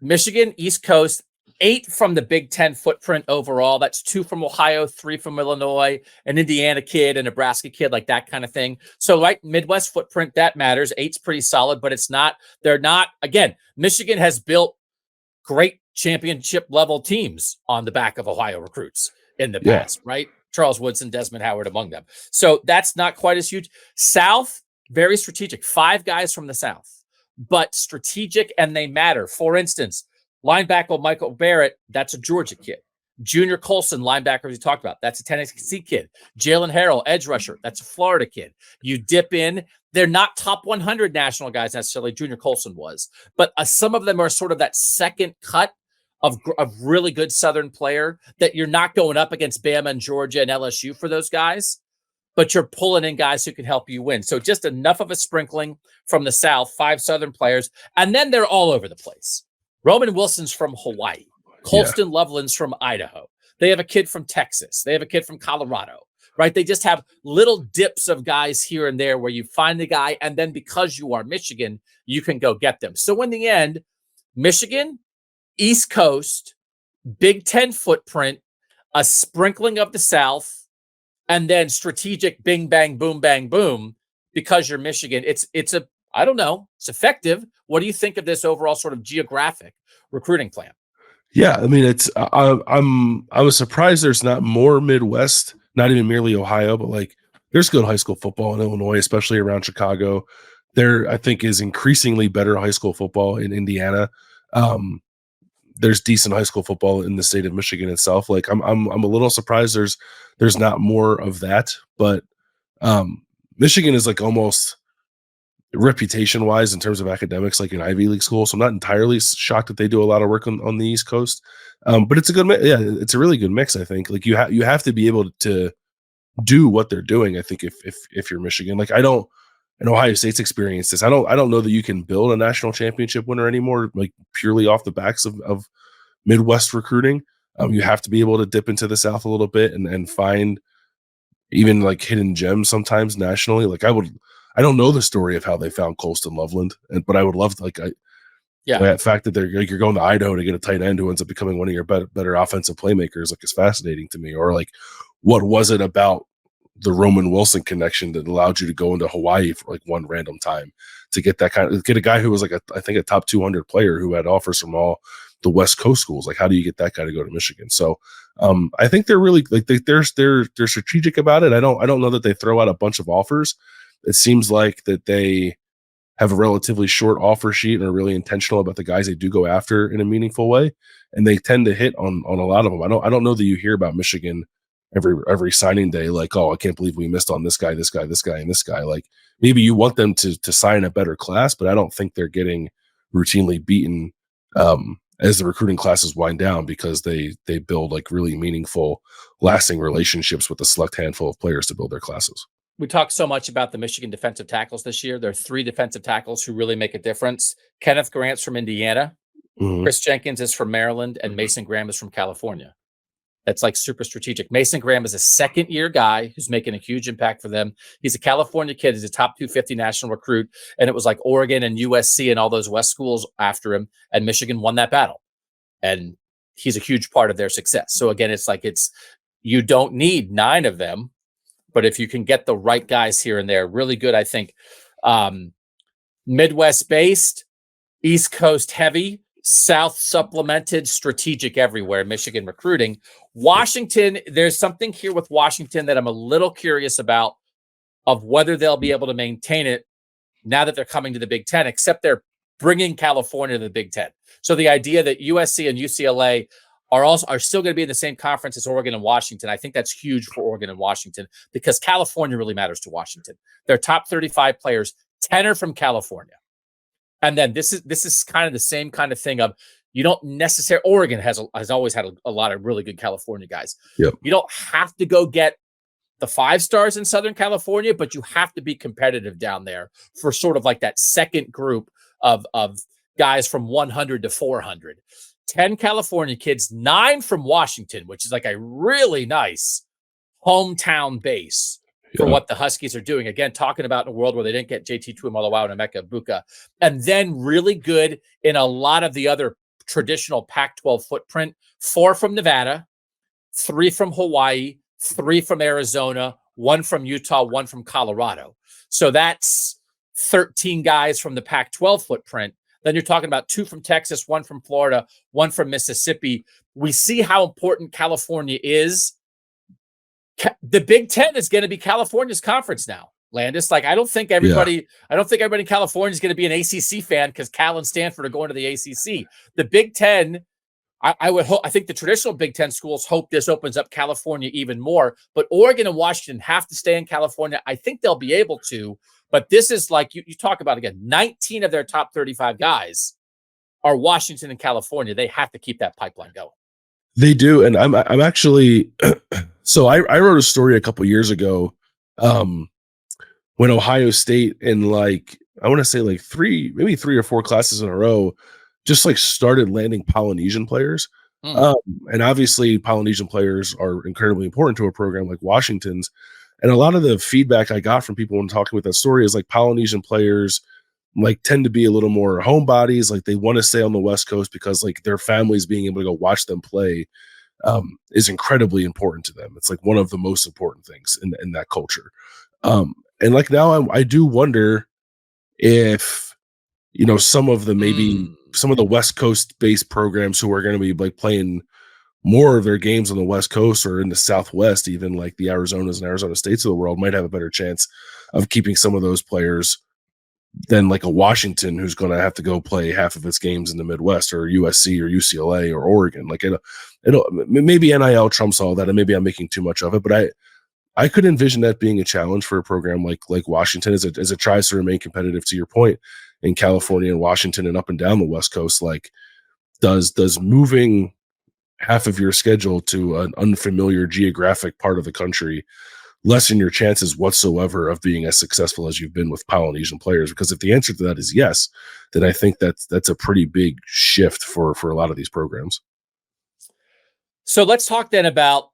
Michigan, East Coast, 8 from the Big Ten footprint overall. That's 2 from Ohio, 3 from Illinois, an Indiana kid, a Nebraska kid, like that kind of thing. So like Midwest footprint, that matters. 8's pretty solid, but they're not, again, Michigan has built great championship level teams on the back of Ohio recruits in the past, right? Charles Woodson, Desmond Howard among them. So that's not quite as huge. South, very strategic. 5 guys from the South, but strategic, and they matter. For instance, linebacker Michael Barrett, that's a Georgia kid. Junior Colson, linebacker we talked about, that's a Tennessee kid. Jalen Harrell, edge rusher, that's a Florida kid. You dip in, they're not top 100 national guys necessarily. Junior Colson was, but some of them are sort of that second cut of really good Southern player that you're not going up against Bama and Georgia and LSU for those guys, but you're pulling in guys who can help you win. So just enough of a sprinkling from the South, 5 Southern players, and then they're all over the place. Roman Wilson's from Hawaii. Colston Loveland's from Idaho. They have a kid from Texas. They have a kid from Colorado, right? They just have little dips of guys here and there where you find the guy, and then because you are Michigan, you can go get them. So in the end, Michigan, East Coast, Big Ten footprint, a sprinkling of the South, and then strategic bing, bang, boom, bang, boom, because you're Michigan. I don't know. It's effective. What do you think of this overall sort of geographic recruiting plan? Yeah, I mean, I was surprised there's not more Midwest, not even merely Ohio, but like there's good high school football in Illinois, especially around Chicago. There, I think, is increasingly better high school football in Indiana. There's decent high school football in the state of Michigan itself. Like I'm a little surprised there's not more of that, but Michigan is like almost reputation wise in terms of academics like an Ivy League school, so I'm not entirely shocked that they do a lot of work on the East Coast, but it's a good it's a really good mix. I think like you have to be able to do what they're doing. I think if you're Michigan, like and Ohio State's experienced this, I don't know that you can build a national championship winner anymore like purely off the backs of Midwest recruiting. You have to be able to dip into the South a little bit and find even like hidden gems sometimes nationally. Like I don't know the story of how they found Colston Loveland, but I would love to, that fact that you're going to Idaho to get a tight end who ends up becoming one of your better offensive playmakers, like, is fascinating to me. Or like, what was it about the Roman Wilson connection that allowed you to go into Hawaii for like one random time to get get a guy who was like I think a top 200 player who had offers from all the West Coast schools? Like, how do you get that guy to go to Michigan? So I think they're really like they're strategic about it. I don't know that they throw out a bunch of offers. It seems like that they have a relatively short offer sheet and are really intentional about the guys they do go after in a meaningful way, and they tend to hit on a lot of them. I don't know that you hear about Michigan every signing day like, oh, I can't believe we missed on this guy, and this guy. Like, maybe you want them to sign a better class, but I don't think they're getting routinely beaten as the recruiting classes wind down, because they build like really meaningful, lasting relationships with a select handful of players to build their classes. We talked so much about the Michigan defensive tackles this year. There are 3 defensive tackles who really make a difference. Kenneth Grant's from Indiana. Chris Jenkins is from Maryland, and Mason Graham is from California. That's like super strategic. Mason Graham is a second-year guy who's making a huge impact for them. He's a California kid. He's a top 250 national recruit. And it was like Oregon and USC and all those West schools after him. And Michigan won that battle. And he's a huge part of their success. So again, it's like you don't need 9 of them, but if you can get the right guys here and there, really good, I think. Midwest based, East Coast heavy, South supplemented, strategic everywhere, Michigan recruiting. Washington, there's something here with Washington that I'm a little curious about of whether they'll be able to maintain it now that they're coming to the Big Ten, except they're bringing California to the Big Ten. So the idea that USC and UCLA are still going to be in the same conference as Oregon and Washington, I think that's huge for Oregon and Washington because California really matters to Washington. Their top 35 players, 10 are from California. And then this is kind of the same kind of thing of you don't necessarily. Oregon has always had a lot of really good California guys. Yep. You don't have to go get the 5 stars in Southern California, but you have to be competitive down there for sort of like that second group of guys from 100 to 400. 10 California kids, 9 from Washington, which is like a really nice hometown base for what the Huskies are doing. Again, talking about in a world where they didn't get JT Tuimoloau and Emeka Buka. And then really good in a lot of the other traditional Pac-12 footprint. 4 from Nevada, 3 from Hawaii, 3 from Arizona, 1 from Utah, 1 from Colorado. So that's 13 guys from the Pac-12 footprint. Then you're talking about 2 from Texas, 1 from Florida, 1 from Mississippi. We see how important California is. The Big Ten is going to be California's conference now, Landis. Like, I don't think everybody in California is going to be an ACC fan because Cal and Stanford are going to the ACC. The Big Ten, I think the traditional Big Ten schools hope this opens up California even more, but Oregon and Washington have to stay in California. I think they'll be able to, but this is like, you talk about, again, 19 of their top 35 guys are Washington and California. They have to keep that pipeline going. They do. And I'm actually, so I wrote a story a couple years ago when Ohio State in like, I want to say like 3 or 4 classes in a row, just like started landing Polynesian players. And obviously Polynesian players are incredibly important to a program like Washington's. And a lot of the feedback I got from people when talking with that story is like Polynesian players like tend to be a little more homebodies. Like they want to stay on the West Coast because like their families being able to go watch them play is incredibly important to them. It's like one of the most important things in that culture. And like now I do wonder if, you know, some of the West Coast based programs who are going to be like playing more of their games on the West Coast or in the Southwest, even like the Arizonas and Arizona States of the world, might have a better chance of keeping some of those players than like a Washington who's going to have to go play half of its games in the Midwest, or USC or UCLA or Oregon. Like it'll maybe NIL trumps all that, and maybe I'm making too much of it, but I could envision that being a challenge for a program like Washington as it tries to remain competitive, to your point, in California and Washington and up and down the West Coast. Like does moving half of your schedule to an unfamiliar geographic part of the country lessen your chances whatsoever of being as successful as you've been with Polynesian players? Because if the answer to that is yes, then I think that's a pretty big shift for a lot of these programs. So let's talk then about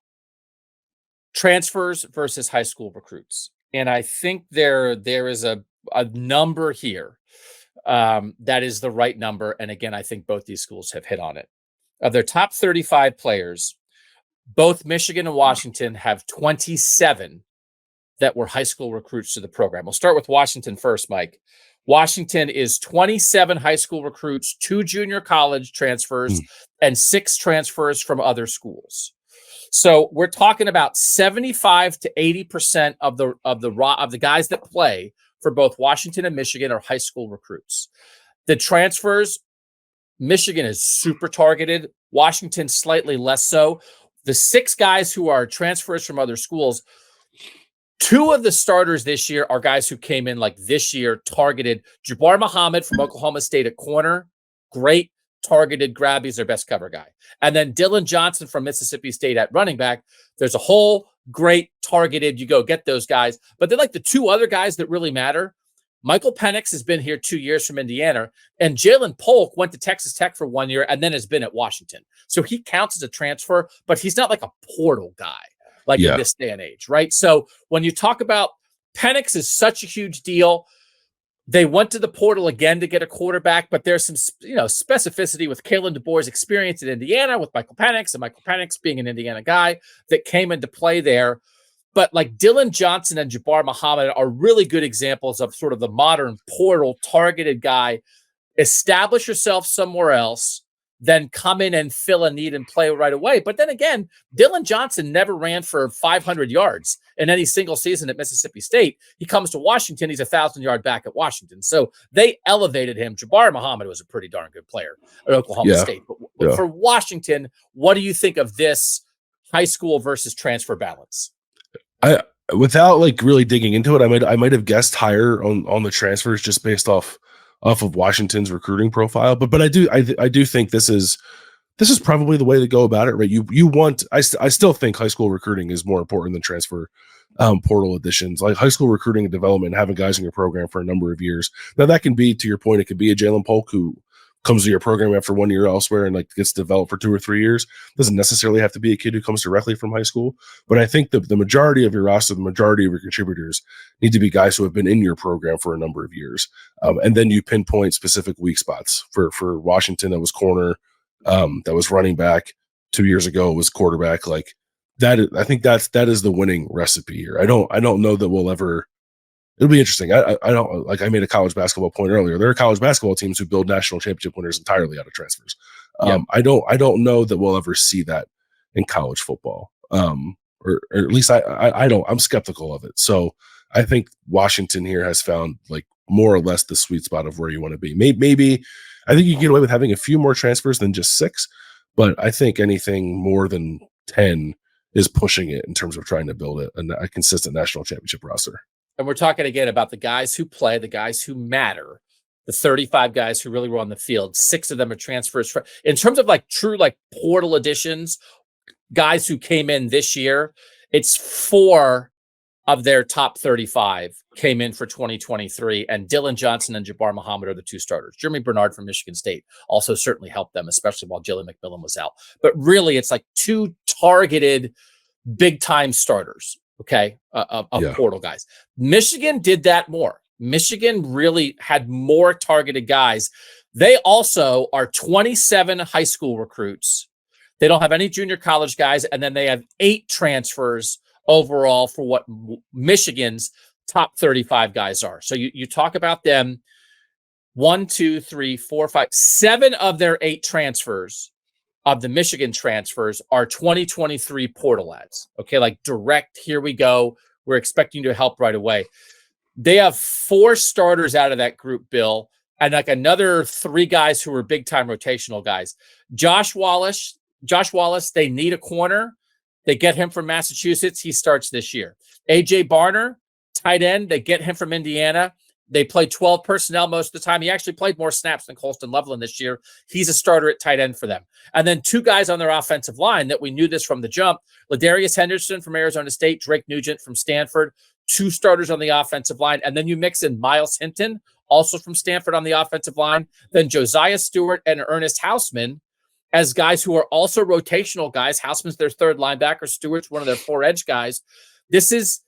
transfers versus high school recruits. And I think there is a number here that is the right number. And again, I think both these schools have hit on it. Of their top 35 players, both Michigan and Washington have 27 that were high school recruits to the program. We'll start with Washington first, Mike. Washington is 27 high school recruits, 2 junior college transfers, and 6 transfers from other schools. So we're talking about 75 to 80% of the guys that play for both Washington and Michigan are high school recruits. The transfers, Michigan is super targeted. Washington slightly less so. The 6 guys who are transfers from other schools, 2 of the starters this year are guys who came in like this year targeted. Jabbar Muhammad from Oklahoma State at corner, great targeted grab. He's their best cover guy. And then Dylan Johnson from Mississippi State at running back. There's a whole great targeted, you go get those guys. But then like the 2 other guys that really matter, Michael Penix has been here 2 years from Indiana, and Jalen Polk went to Texas Tech for 1 year and then has been at Washington. So he counts as a transfer, but he's not like a portal guy, like in this day and age, right? So when you talk about Penix is such a huge deal. They went to the portal again to get a quarterback, but there's some, specificity with Kalen DeBoer's experience in Indiana with Michael Penix, and Michael Penix being an Indiana guy that came into play there. But like Dylan Johnson and Jabbar Muhammad are really good examples of sort of the modern portal targeted guy. Establish yourself somewhere else, then come in and fill a need and play right away. But then again, Dylan Johnson never ran for 500 yards in any single season at Mississippi State. He comes to Washington. He's a 1,000-yard back at Washington. So they elevated him. Jabbar Muhammad was a pretty darn good player at Oklahoma State. But for Washington, what do you think of this high school versus transfer balance? Without like really digging into it, I might have guessed higher on the transfers just based off of Washington's recruiting profile, but I do think this is probably the way to go about it, right? I still think high school recruiting is more important than transfer portal additions. Like high school recruiting and development, having guys in your program for a number of years. Now that can be, to your point, it could be a Jalen Polk who comes to your program after 1 year elsewhere and like gets developed for 2 or 3 years. Doesn't necessarily have to be a kid who comes directly from high school. But I think the majority of your roster, the majority of your contributors need to be guys who have been in your program for a number of years. And then you pinpoint specific weak spots for Washington. That was corner, that was running back. 2 years ago, it was quarterback. Like that, I think that is the winning recipe here. I don't know that we'll ever. It'll be interesting. I don't like. I made a college basketball point earlier. There are college basketball teams who build national championship winners entirely out of transfers. I don't know that we'll ever see that in college football. Or at least I don't. I'm skeptical of it. So I think Washington here has found like more or less the sweet spot of where you want to be. Maybe I think you can get away with having a few more transfers than just 6, but I think anything more than 10 is pushing it in terms of trying to build a consistent national championship roster. And we're talking again about the guys who play, the guys who matter, the 35 guys who really were on the field. 6 of them are transfers. In terms of like true like portal additions, guys who came in this year, it's 4 of their top 35 came in for 2023. And Dylan Johnson and Jabbar Muhammad are the 2 starters. Jeremy Bernard from Michigan State also certainly helped them, especially while Jalen McMillan was out. But really, it's like 2 targeted big-time starters. Okay, of portal guys. Michigan did that more. Michigan really had more targeted guys. They also are 27 high school recruits. They don't have any junior college guys, and then they have 8 transfers overall for what Michigan's top 35 guys are. So you talk about them. 1, 2, 3, 4, 5, 7 of their 8 transfers of the Michigan transfers are 2023 portal ads. Okay, like direct, here we go. We're expecting you to help right away. They have 4 starters out of that group, Bill, and like another 3 guys who are big-time rotational guys. Josh Wallace, they need a corner. They get him from Massachusetts. He starts this year. A.J. Barner, tight end. They get him from Indiana. They play 12 personnel most of the time. He actually played more snaps than Colston Loveland this year. He's a starter at tight end for them. And then 2 guys on their offensive line that we knew this from the jump. Ladarius Henderson from Arizona State, Drake Nugent from Stanford, 2 starters on the offensive line. And then you mix in Miles Hinton, also from Stanford on the offensive line. Then Josiah Stewart and Ernest Hausman as guys who are also rotational guys. Hausman's their 3rd linebacker. Stewart's one of their 4 edge guys. This is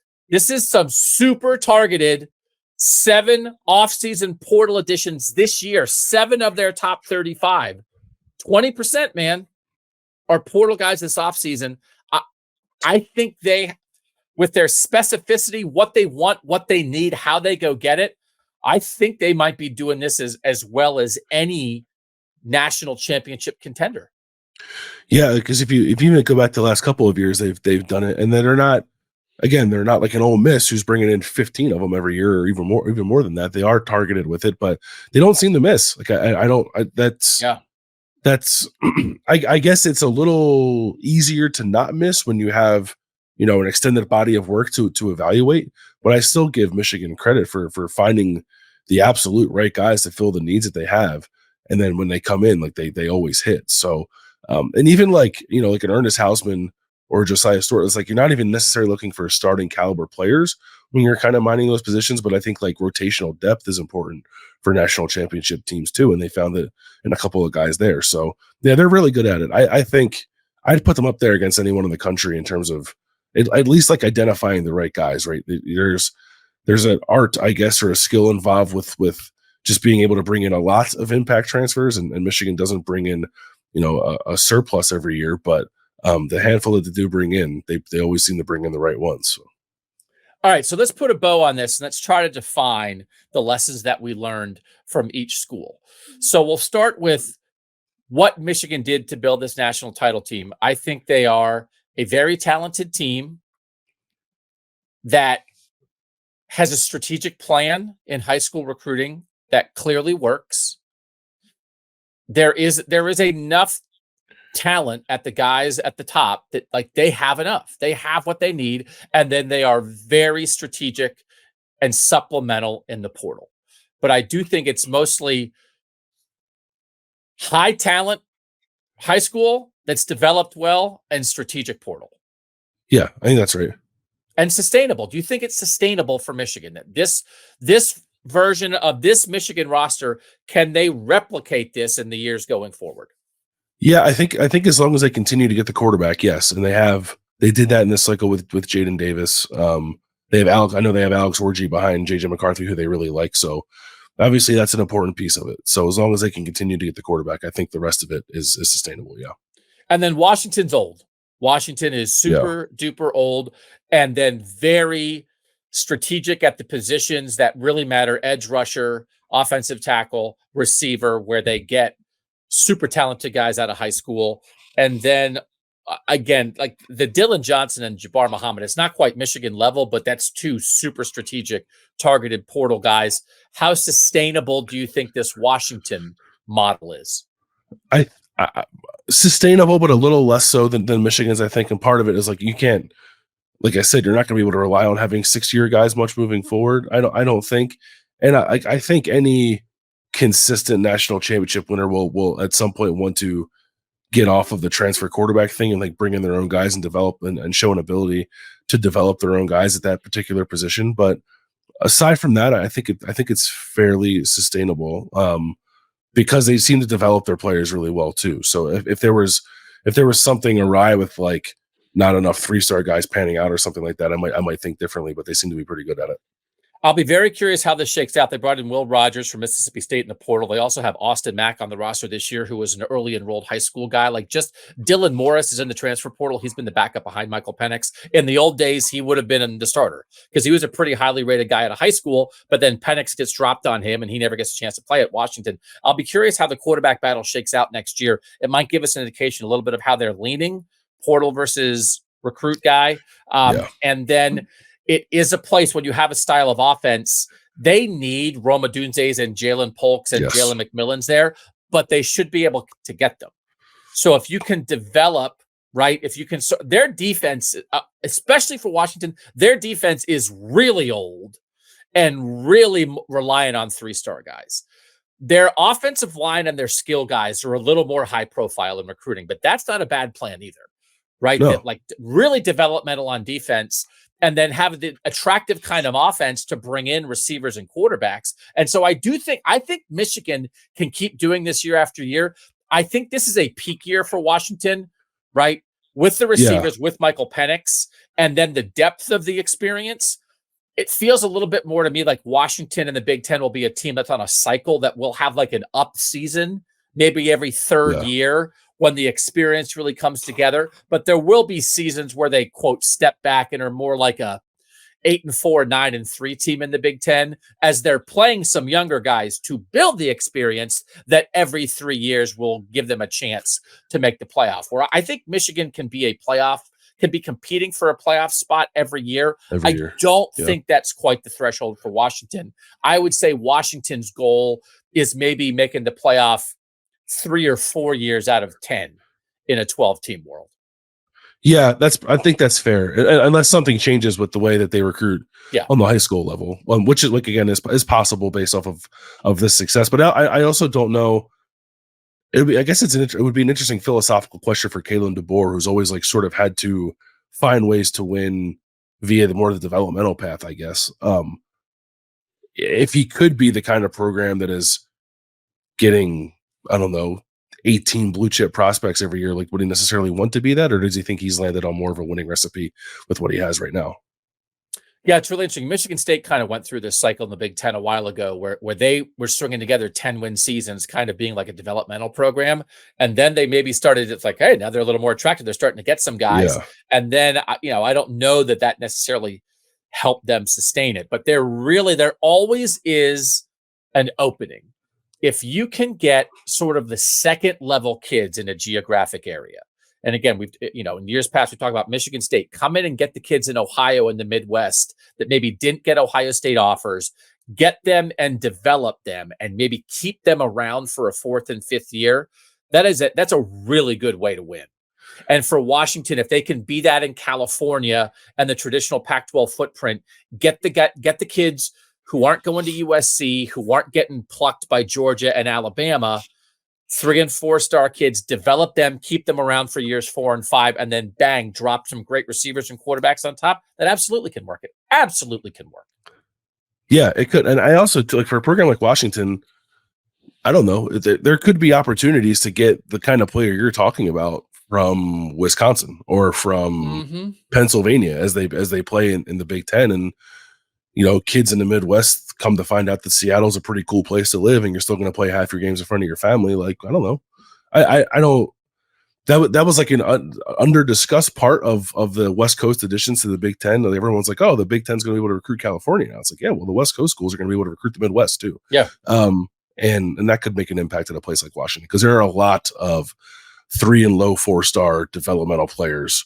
some super targeted 7 offseason portal additions this year. 7 of their top 35. 20%, man, are portal guys this offseason. I think they, with their specificity, what they want, what they need, how they go get it, I think they might be doing this as well as any national championship contender. Yeah, because if you even go back to the last couple of years, they've done it, and they're not like an Ole Miss who's bringing in 15 of them every year, or even more than that. They are targeted with it, but they don't seem to miss. Like I guess it's a little easier to not miss when you have, an extended body of work to evaluate. But I still give Michigan credit for finding the absolute right guys to fill the needs that they have. And then when they come in, like they always hit. So, and even like an Ernest Hausman or Josiah Stewart. It's like you're not even necessarily looking for starting caliber players when you're kind of mining those positions, but I think like rotational depth is important for national championship teams too, and they found it in a couple of guys there. So yeah, they're really good at it. I think I'd put them up there against anyone in the country in terms of at least like identifying the right guys. Right, there's an art, I guess, or a skill involved with just being able to bring in a lot of impact transfers, and Michigan doesn't bring in a surplus every year, but the handful that they do bring in, they always seem to bring in the right ones. So. All right, so let's put a bow on this and let's try to define the lessons that we learned from each school. So we'll start with what Michigan did to build this national title team. I think they are a very talented team that has a strategic plan in high school recruiting that clearly works. There is enough talent at the guys at the top that like they have enough. They have what they need, and then they are very strategic and supplemental in the portal. But I do think it's mostly high talent high school that's developed well and strategic portal. Yeah, I think that's right. And sustainable. Do you think it's sustainable for Michigan? This version of this Michigan roster, can they replicate this in the years going forward? Yeah, I think as long as they continue to get the quarterback, yes, and they did that in this cycle with Jaden Davis. They have Alex. I know they have Alex Orji behind JJ McCarthy, who they really like. So obviously that's an important piece of it. So as long as they can continue to get the quarterback, I think the rest of it is sustainable. Yeah. And then Washington's old. Washington is super duper old, and then very strategic at the positions that really matter: edge rusher, offensive tackle, receiver, where they get super talented guys out of high school. And then again, like the Dylan Johnson and Jabbar Muhammad, it's not quite Michigan level, but that's two super strategic targeted portal guys. How sustainable do you think this Washington model is? I sustainable, but a little less so than Michigan's, I think. And part of it is like, you can't, like I said, you're not going to be able to rely on having 6-year guys much moving forward. I don't think. And I think any consistent national championship winner will at some point want to get off of the transfer quarterback thing and like bring in their own guys and develop and show an ability to develop their own guys at that particular position. But aside from that, I think it's fairly sustainable because they seem to develop their players really well too. So if there was something awry with like not enough 3-star guys panning out or something like that, I might think differently, but they seem to be pretty good at it. I'll be very curious how this shakes out. They brought in Will Rogers from Mississippi State in the portal. They also have Austin Mack on the roster this year, who was an early enrolled high school guy. Like just Dylan Morris is in the transfer portal. He's been the backup behind Michael Penix. In the old days, he would have been the starter because he was a pretty highly rated guy out of high school, but then Penix gets dropped on him and he never gets a chance to play at Washington. I'll be curious how the quarterback battle shakes out next year. It might give us an indication a little bit of how they're leaning, portal versus recruit guy. And then it is a place when you have a style of offense, they need Roma Dunzes and Jalen Polks and Jalen McMillan's there, but they should be able to get them. So if you can develop, right, if you can, their defense, especially for Washington, their defense is really old and really reliant on 3-star guys. Their offensive line and their skill guys are a little more high profile in recruiting, but that's not a bad plan either, right? No. That, like really developmental on defense, and then have the attractive kind of offense to bring in receivers and quarterbacks. And so I think Michigan can keep doing this year after year. I think this is a peak year for Washington, right? With the receivers, with Michael Penix, and then the depth of the experience. It feels a little bit more to me like Washington and the Big Ten will be a team that's on a cycle that will have like an up season, maybe every third year, when the experience really comes together. But there will be seasons where they, quote, step back and are more like a 8-4, 9-3 team in the Big Ten, as they're playing some younger guys to build the experience that every 3 years will give them a chance to make the playoff. Where I think Michigan can be competing for a playoff spot every year. I don't think that's quite the threshold for Washington. I would say Washington's goal is maybe making the playoff 3 or 4 years out of 10 in a 12-team world. Yeah, I think that's fair, unless something changes with the way that they recruit on the high school level, which is like, again, is possible based off of this success. But I also don't know I guess it would be an interesting philosophical question for Kalen DeBoer, who's always like sort of had to find ways to win via the developmental path, I guess. If he could be the kind of program that is getting, I don't know, 18 blue chip prospects every year, like would he necessarily want to be that, or does he think he's landed on more of a winning recipe with what he has right now? Yeah, it's really interesting. Michigan State kind of went through this cycle in the Big Ten a while ago where they were stringing together 10-win seasons, kind of being like a developmental program. And then they maybe started, it's like, hey, now they're a little more attractive. They're starting to get some guys. Yeah. And then, I don't know that necessarily helped them sustain it, but there always is an opening. If you can get sort of the second level kids in a geographic area, and again, in years past, we talked about Michigan State. Come in and get the kids in Ohio and the Midwest that maybe didn't get Ohio State offers, get them and develop them and maybe keep them around for a fourth and fifth year. That's a really good way to win. And for Washington, if they can be that in California and the traditional Pac-12 footprint, get the kids who aren't going to USC, who aren't getting plucked by Georgia and Alabama, 3- and 4-star kids, develop them, keep them around for years 4 and 5, and then bang, drop some great receivers and quarterbacks on top. That absolutely can work. It absolutely can work. Yeah, it could. And I also, like, for a program like Washington, I don't know, there could be opportunities to get the kind of player you're talking about from Wisconsin or from Pennsylvania as they play in the Big Ten. And, kids in the Midwest come to find out that Seattle's a pretty cool place to live and you're still going to play half your games in front of your family. Like, I don't know. I don't, that was like an under discussed part of the West Coast additions to the Big Ten. Everyone's like, oh, the Big Ten's going to be able to recruit California now. It's like, yeah, well, the West Coast schools are going to be able to recruit the Midwest too. Yeah. And that could make an impact at a place like Washington, because there are a lot of 3 and low 4-star developmental players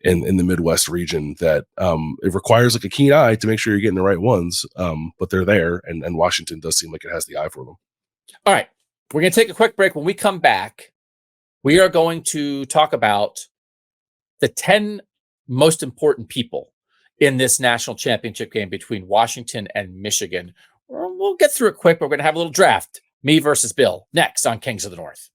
in the Midwest region that it requires like a keen eye to make sure you're getting the right ones. But they're there, and Washington does seem like it has the eye for them. All right. We're going to take a quick break. When we come back, we are going to talk about the 10 most important people in this national championship game between Washington and Michigan. We'll get through it quick. We're going to have a little draft. Me versus Bill next on Kings of the North.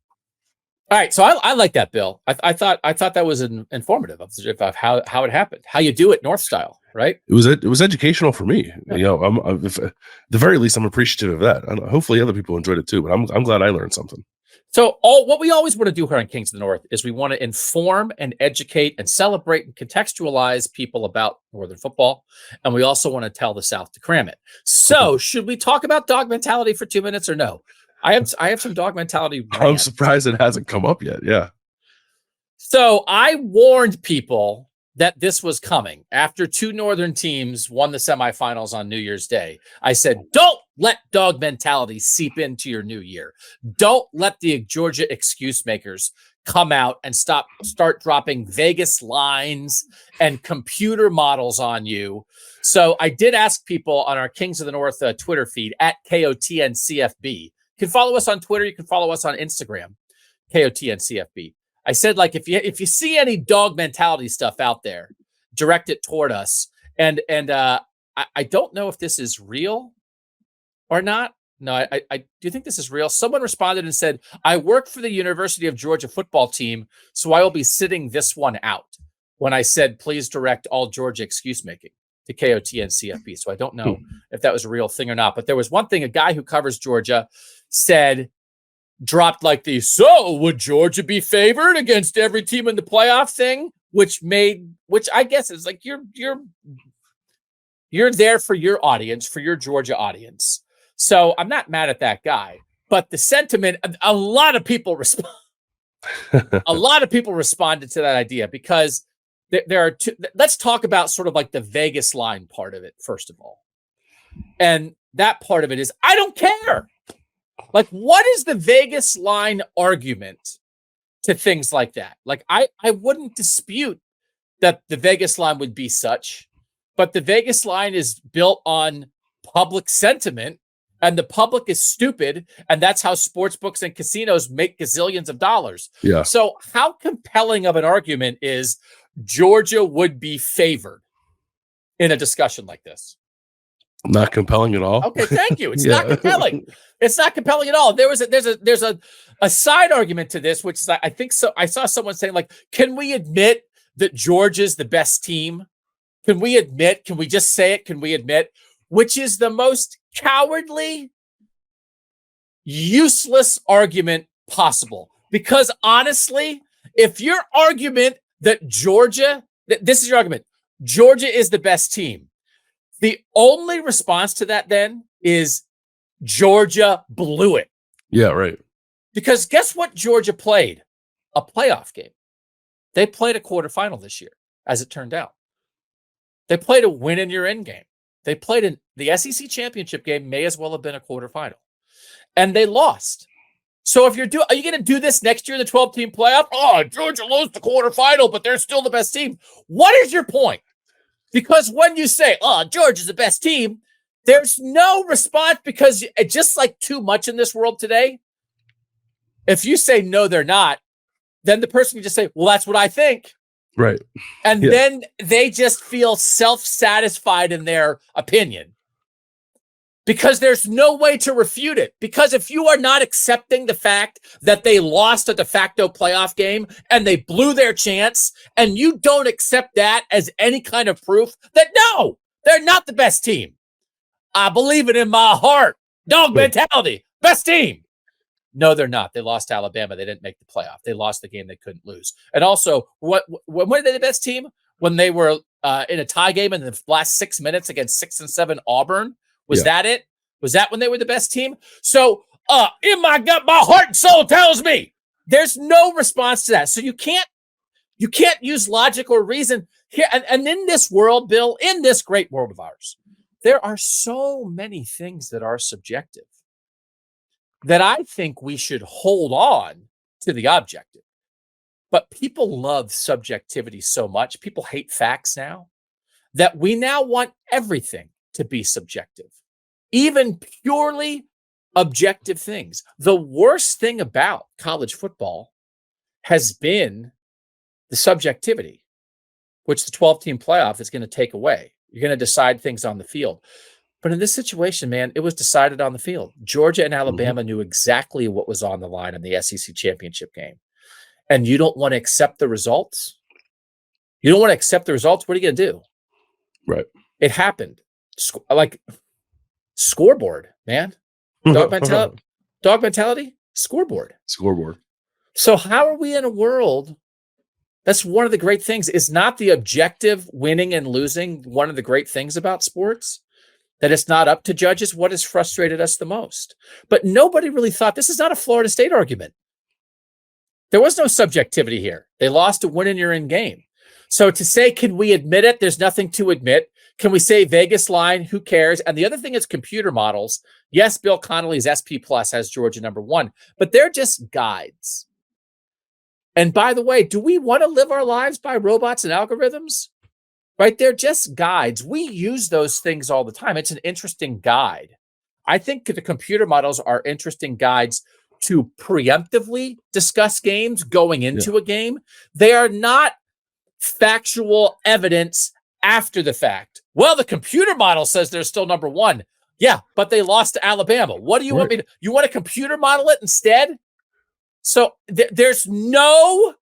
All right, so I like that, Bill. I thought that was informative of how it happened, how you do it North style, right? It was educational for me. Yeah. At the very least, I'm appreciative of that. Hopefully, other people enjoyed it too. But I'm glad I learned something. So what we always want to do here on Kings of the North is we want to inform and educate and celebrate and contextualize people about Northern football, and we also want to tell the South to cram it. So should we talk about dog mentality for 2 minutes or no? I have some dog mentality. I'm surprised it hasn't come up yet. Yeah. So I warned people that this was coming after 2 Northern teams won the semifinals on New Year's Day. I said, don't let dog mentality seep into your new year. Don't let the Georgia excuse makers come out and start dropping Vegas lines and computer models on you. So I did ask people on our Kings of the North Twitter feed at KOTNCFB. You can follow us on Twitter. You can follow us on Instagram, KOTNCFB. I said, like, if you see any dog mentality stuff out there, direct it toward us. And I don't know if this is real or not. No, I do you think this is real? Someone responded and said, I work for the University of Georgia football team, so I will be sitting this one out. When I said, please direct all Georgia excuse making to KOTNCFB. So I don't know if that was a real thing or not. But there was one thing, a guy who covers Georgia said, dropped like the, so would Georgia be favored against every team in the playoff thing? Which I guess is like, you're there for your audience, for your Georgia audience. So I'm not mad at that guy, but the sentiment, a lot of people responded to that idea, because there are two. Let's talk about sort of like the Vegas line part of it, first of all. And that part of it is, I don't care. Like, what is the Vegas line argument to things like that? Like, I wouldn't dispute that the Vegas line would be such, but the Vegas line is built on public sentiment, and the public is stupid, and that's how sports books and casinos make gazillions of dollars. Yeah. So how compelling of an argument is Georgia would be favored in a discussion like this? Not compelling at all. Okay, thank you. It's not compelling. It's not compelling at all. There's a side argument to this, which is I think so. I saw someone saying, like, can we admit that Georgia's the best team? Can we just say it? Can we admit? Which is the most cowardly, useless argument possible. Because honestly, if your argument that this is your argument, Georgia is the best team, the only response to that then is Georgia blew it. Yeah, right. Because guess what Georgia played? A playoff game. They played a quarterfinal this year, as it turned out. They played a win in your end game. They played in the SEC championship game, may as well have been a quarterfinal. And they lost. So if are you going to do this next year in the 12-team playoff? Oh, Georgia lost the quarterfinal, but they're still the best team. What is your point? Because when you say, oh, Georgia's the best team, there's no response, because just like too much in this world today, if you say, no, they're not, then the person can just say, well, that's what I think. Right. And then they just feel self-satisfied in their opinion because there's no way to refute it. Because if you are not accepting the fact that they lost a de facto playoff game and they blew their chance, and you don't accept that as any kind of proof that, no, they're not the best team. I believe it in my heart. Dog mentality. Best team. No, they're not. They lost to Alabama. They didn't make the playoff. They lost the game they couldn't lose. And also, when were they the best team? When they were in a tie game in the last 6 minutes against 6-7 Auburn? Was that it? Was that when they were the best team? So in my gut, my heart and soul tells me there's no response to that. So you can't use logic or reason here. And in this world, Bill, in this great world of ours, there are so many things that are subjective that I think we should hold on to the objective. But people love subjectivity so much. People hate facts now, that we now want everything to be subjective, even purely objective things. The worst thing about college football has been the subjectivity, which the 12-team playoff is going to take away. You're going to decide things on the field. But in this situation, man, it was decided on the field. Georgia and Alabama knew exactly what was on the line in the SEC championship game. And you don't want to accept the results? You don't want to accept the results? What are you going to do? Right. It happened. Like scoreboard, man. Dog mentality, scoreboard. So how are we in a world? That's one of the great things. Is not the objective winning and losing one of the great things about sports? That it's not up to judges. What has frustrated us the most? But nobody really thought, this is not a Florida State argument. There was no subjectivity here. They lost a win in your end game. So to say, can we admit it? There's nothing to admit. Can we say Vegas line? Who cares? And the other thing is computer models. Yes, Bill Connolly's SP Plus has Georgia #1, but they're just guides. And by the way, do we want to live our lives by robots and algorithms? Right? They're just guides. We use those things all the time. It's an interesting guide. I think the computer models are interesting guides to preemptively discuss games going into a game. They are not factual evidence after the fact. Well, the computer model says they're still #1. Yeah, but they lost to Alabama. What do you want me to? You want to computer model it instead? So there's no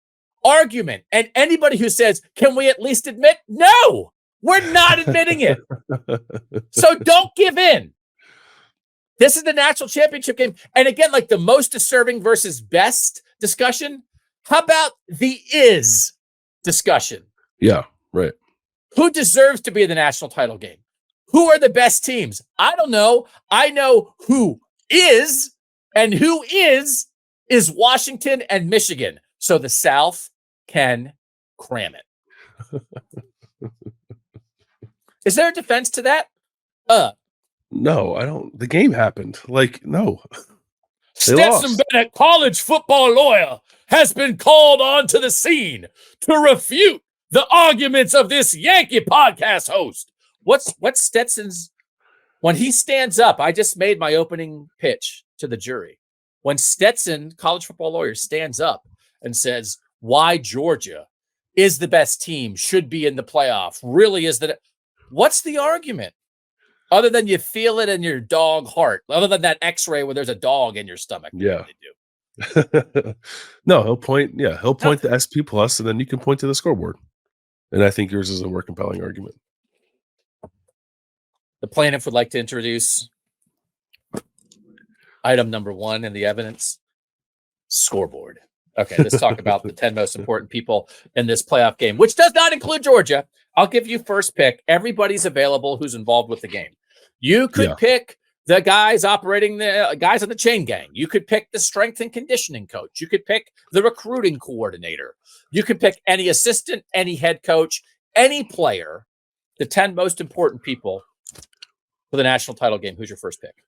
argument. And anybody who says, can we at least admit? No, we're not admitting it. So don't give in. This is the national championship game. And again, like the most deserving versus best discussion. How about the is discussion? Yeah, right. Who deserves to be in the national title game? Who are the best teams? I don't know. I know who is, and who is Washington and Michigan. So the South can cram it. Is there a defense to that? No, I don't. The game happened. Like, no. Stetson Bennett, college football lawyer, has been called onto the scene to refute the arguments of this Yankee podcast host. What's Stetson's, when he stands up, I just made my opening pitch to the jury. When Stetson, college football lawyer, stands up and says, why Georgia is the best team, should be in the playoff, really is that. What's the argument? Other than you feel it in your dog heart, other than that X-ray where there's a dog in your stomach. Yeah. Do. No, he'll point to SP plus, and then you can point to the scoreboard. And I think yours is a more compelling argument. The plaintiff would like to introduce item number 1 in the evidence: scoreboard. Okay, let's talk about the 10 most important people in this playoff game, which does not include Georgia. I'll give you first pick. Everybody's available who's involved with the game. You could pick the guys operating the guys on the chain gang. You could pick the strength and conditioning coach. You could pick the recruiting coordinator. You could pick any assistant, any head coach, any player. The 10 most important people for the national title game. Who's your first pick?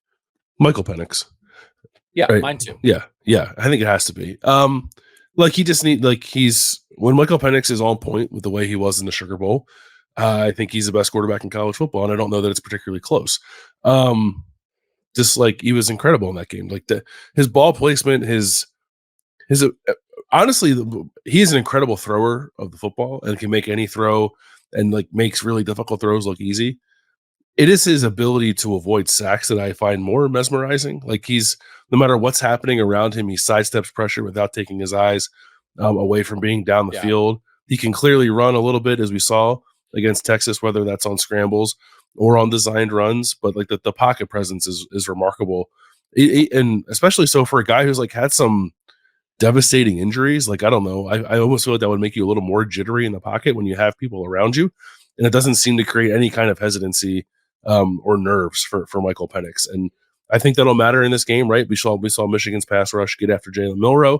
Michael Penix. Yeah, right? Mine too. Yeah. I think it has to be. When Michael Penix is on point with the way he was in the Sugar Bowl, I think he's the best quarterback in college football, and I don't know that it's particularly close. Just like he was incredible in that game. Like his ball placement, honestly, he's an incredible thrower of the football and can make any throw and like makes really difficult throws look easy. It is his ability to avoid sacks that I find more mesmerizing. Like no matter what's happening around him, he sidesteps pressure without taking his eyes away from being down the field. He can clearly run a little bit, as we saw against Texas, whether that's on scrambles or on designed runs. But like the pocket presence is remarkable, and especially so for a guy who's like had some devastating injuries. Like I don't know, I almost feel like that would make you a little more jittery in the pocket when you have people around you, and it doesn't seem to create any kind of hesitancy or nerves for Michael Penix. And I think that'll matter in this game, right? We saw Michigan's pass rush get after Jalen Milroe.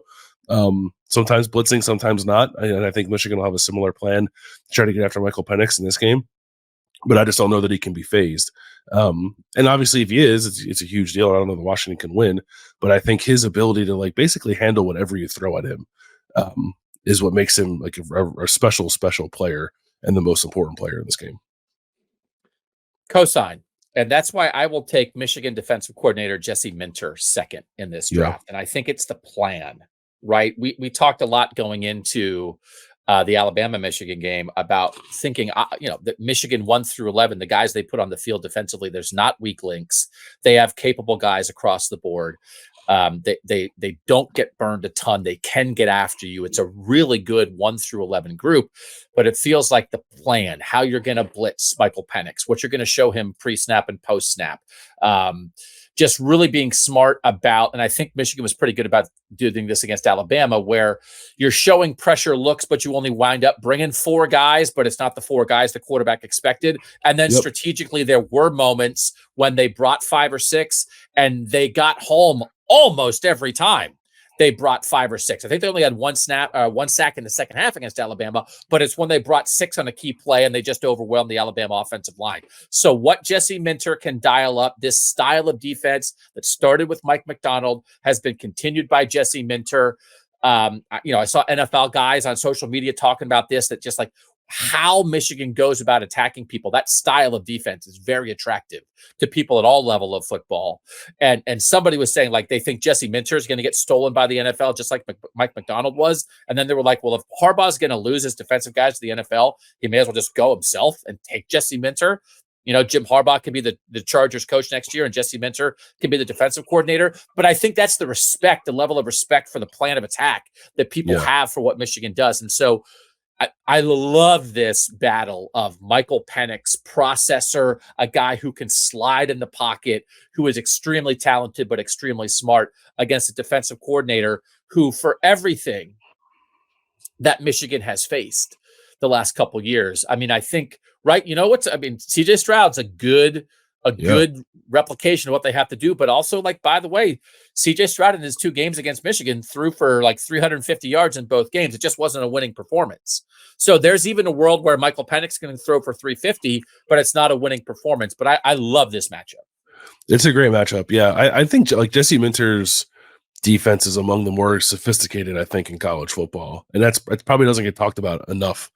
Sometimes blitzing, sometimes not. And I think Michigan will have a similar plan to try to get after Michael Penix in this game. But I just don't know that he can be phased. And obviously, if he is, it's a huge deal. I don't know that Washington can win. But I think his ability to like basically handle whatever you throw at him is what makes him like a special player and the most important player in this game. Cosign. And that's why I will take Michigan defensive coordinator Jesse Minter second in this draft. And I think it's the plan, right? We talked a lot going into the Alabama-Michigan game about thinking, that Michigan 1 through 11, the guys they put on the field defensively, there's not weak links. They have capable guys across the board. They don't get burned a ton. They can get after you. It's a really good 1 through 11 group, but it feels like the plan, how you're going to blitz Michael Penix, what you're going to show him pre-snap and post-snap. Just really being smart about, and I think Michigan was pretty good about doing this against Alabama, where you're showing pressure looks, but you only wind up bringing 4 guys, but it's not the 4 guys the quarterback expected. And then strategically, there were moments when they brought 5 or 6 and they got home almost every time. They brought 5 or 6. I think they only had one sack in the second half against Alabama, but it's when they brought 6 on a key play and they just overwhelmed the Alabama offensive line. So what Jesse Minter can dial up, this style of defense that started with Mike McDonald has been continued by Jesse Minter. I saw NFL guys on social media talking about this, that just like how Michigan goes about attacking people. That style of defense is very attractive to people at all level of football. And somebody was saying like they think Jesse Minter is going to get stolen by the NFL just like Mike McDonald was. And then they were like, well, if Harbaugh's going to lose his defensive guys to the NFL, he may as well just go himself and take Jesse Minter. Jim Harbaugh can be the Chargers coach next year and Jesse Minter can be the defensive coordinator. But I think that's the level of respect for the plan of attack that people have for what Michigan does. And so I love this battle of Michael Penix, processor, a guy who can slide in the pocket, who is extremely talented but extremely smart, against a defensive coordinator who, for everything that Michigan has faced the last couple of years, I mean, I think, right, CJ Stroud's a good replication of what they have to do, but also, like, by the way, CJ Stroud in his 2 games against Michigan threw for like 350 yards in both games. It just wasn't a winning performance. So there's even a world where Michael Penix can throw for 350, but it's not a winning performance. But I love this matchup. It's a great matchup. Yeah, I think like Jesse Minter's defense is among the more sophisticated, I think, in college football, and it probably doesn't get talked about enough.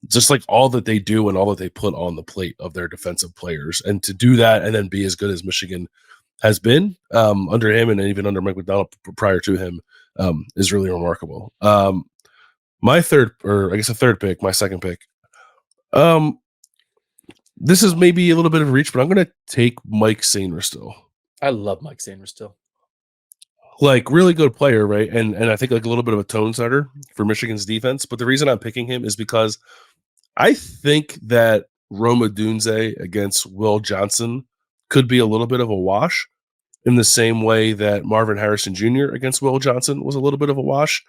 Just like all that they do and all that they put on the plate of their defensive players, and to do that and then be as good as Michigan has been under him and even under Mike McDonald prior to him is really remarkable. My second pick. this is maybe a little bit of a reach, but I'm going to take Mike Sainristil. I love Mike Sainristil. Like, really good player, right? And I think like a little bit of a tone setter for Michigan's defense. But the reason I'm picking him is because I think that Roma Dunze against Will Johnson could be a little bit of a wash, in the same way that Marvin Harrison Jr. against Will Johnson was a little bit of a wash.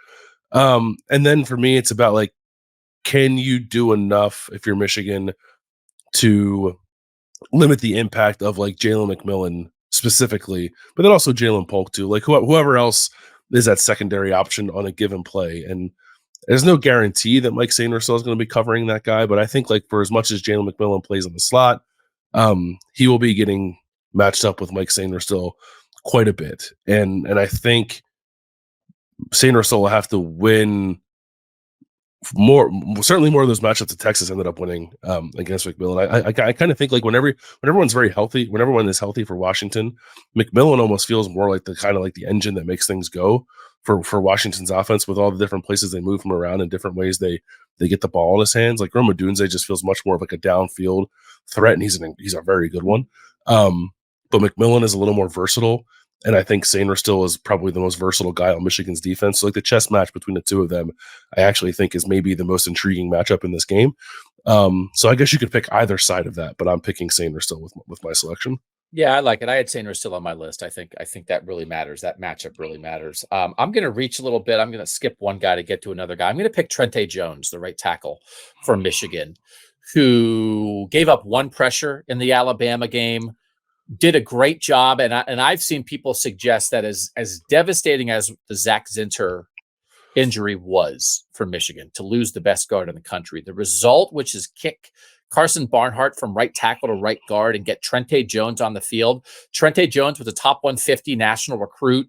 And then for me, it's about like, can you do enough if you're Michigan to limit the impact of like Jalen McMillan specifically, but then also Jalen Polk too, like whoever else is that secondary option on a given play. And there's no guarantee that Mike Sainristil is going to be covering that guy, but I think like for as much as Jalen McMillan plays in the slot, he will be getting matched up with Mike Sainristil quite a bit. And I think Sainristil will have to win certainly more of those matchups that Texas ended up winning against McMillan. I kind of think like when everyone's very healthy, when everyone is healthy for Washington, McMillan almost feels more like the kind of like the engine that makes things go for Washington's offense, with all the different places they move him around in different ways they get the ball in his hands. Like Roma Dunze just feels much more of like a downfield threat, and he's a very good one. But McMillan is a little more versatile. And I think Sainristil is probably the most versatile guy on Michigan's defense. So like the chess match between the two of them, I actually think is maybe the most intriguing matchup in this game. So I guess you could pick either side of that, but I'm picking Sainristil with my selection. Yeah, I like it. I had Sainristil on my list. I think that really matters. That matchup really matters. I'm going to reach a little bit. I'm going to skip one guy to get to another guy. I'm going to pick Trente Jones, the right tackle for Michigan, who gave up one pressure in the Alabama game. Did a great job, and I've seen people suggest that as devastating as the Zach Zinter injury was for Michigan, to lose the best guard in the country, the result, which is kick Carson Barnhart from right tackle to right guard and get Trente Jones on the field. Trente Jones was a top 150 national recruit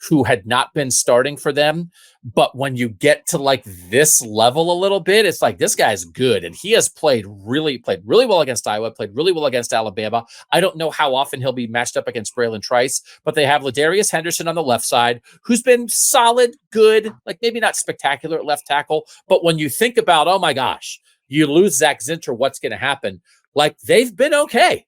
who had not been starting for them. But when you get to like this level a little bit, it's like this guy's good. And he has played really well against Iowa, played really well against Alabama. I don't know how often he'll be matched up against Braylon Trice, but they have Ladarius Henderson on the left side, who's been solid, good, like maybe not spectacular at left tackle. But when you think about, oh my gosh, you lose Zach Zinter, what's going to happen? Like, they've been okay.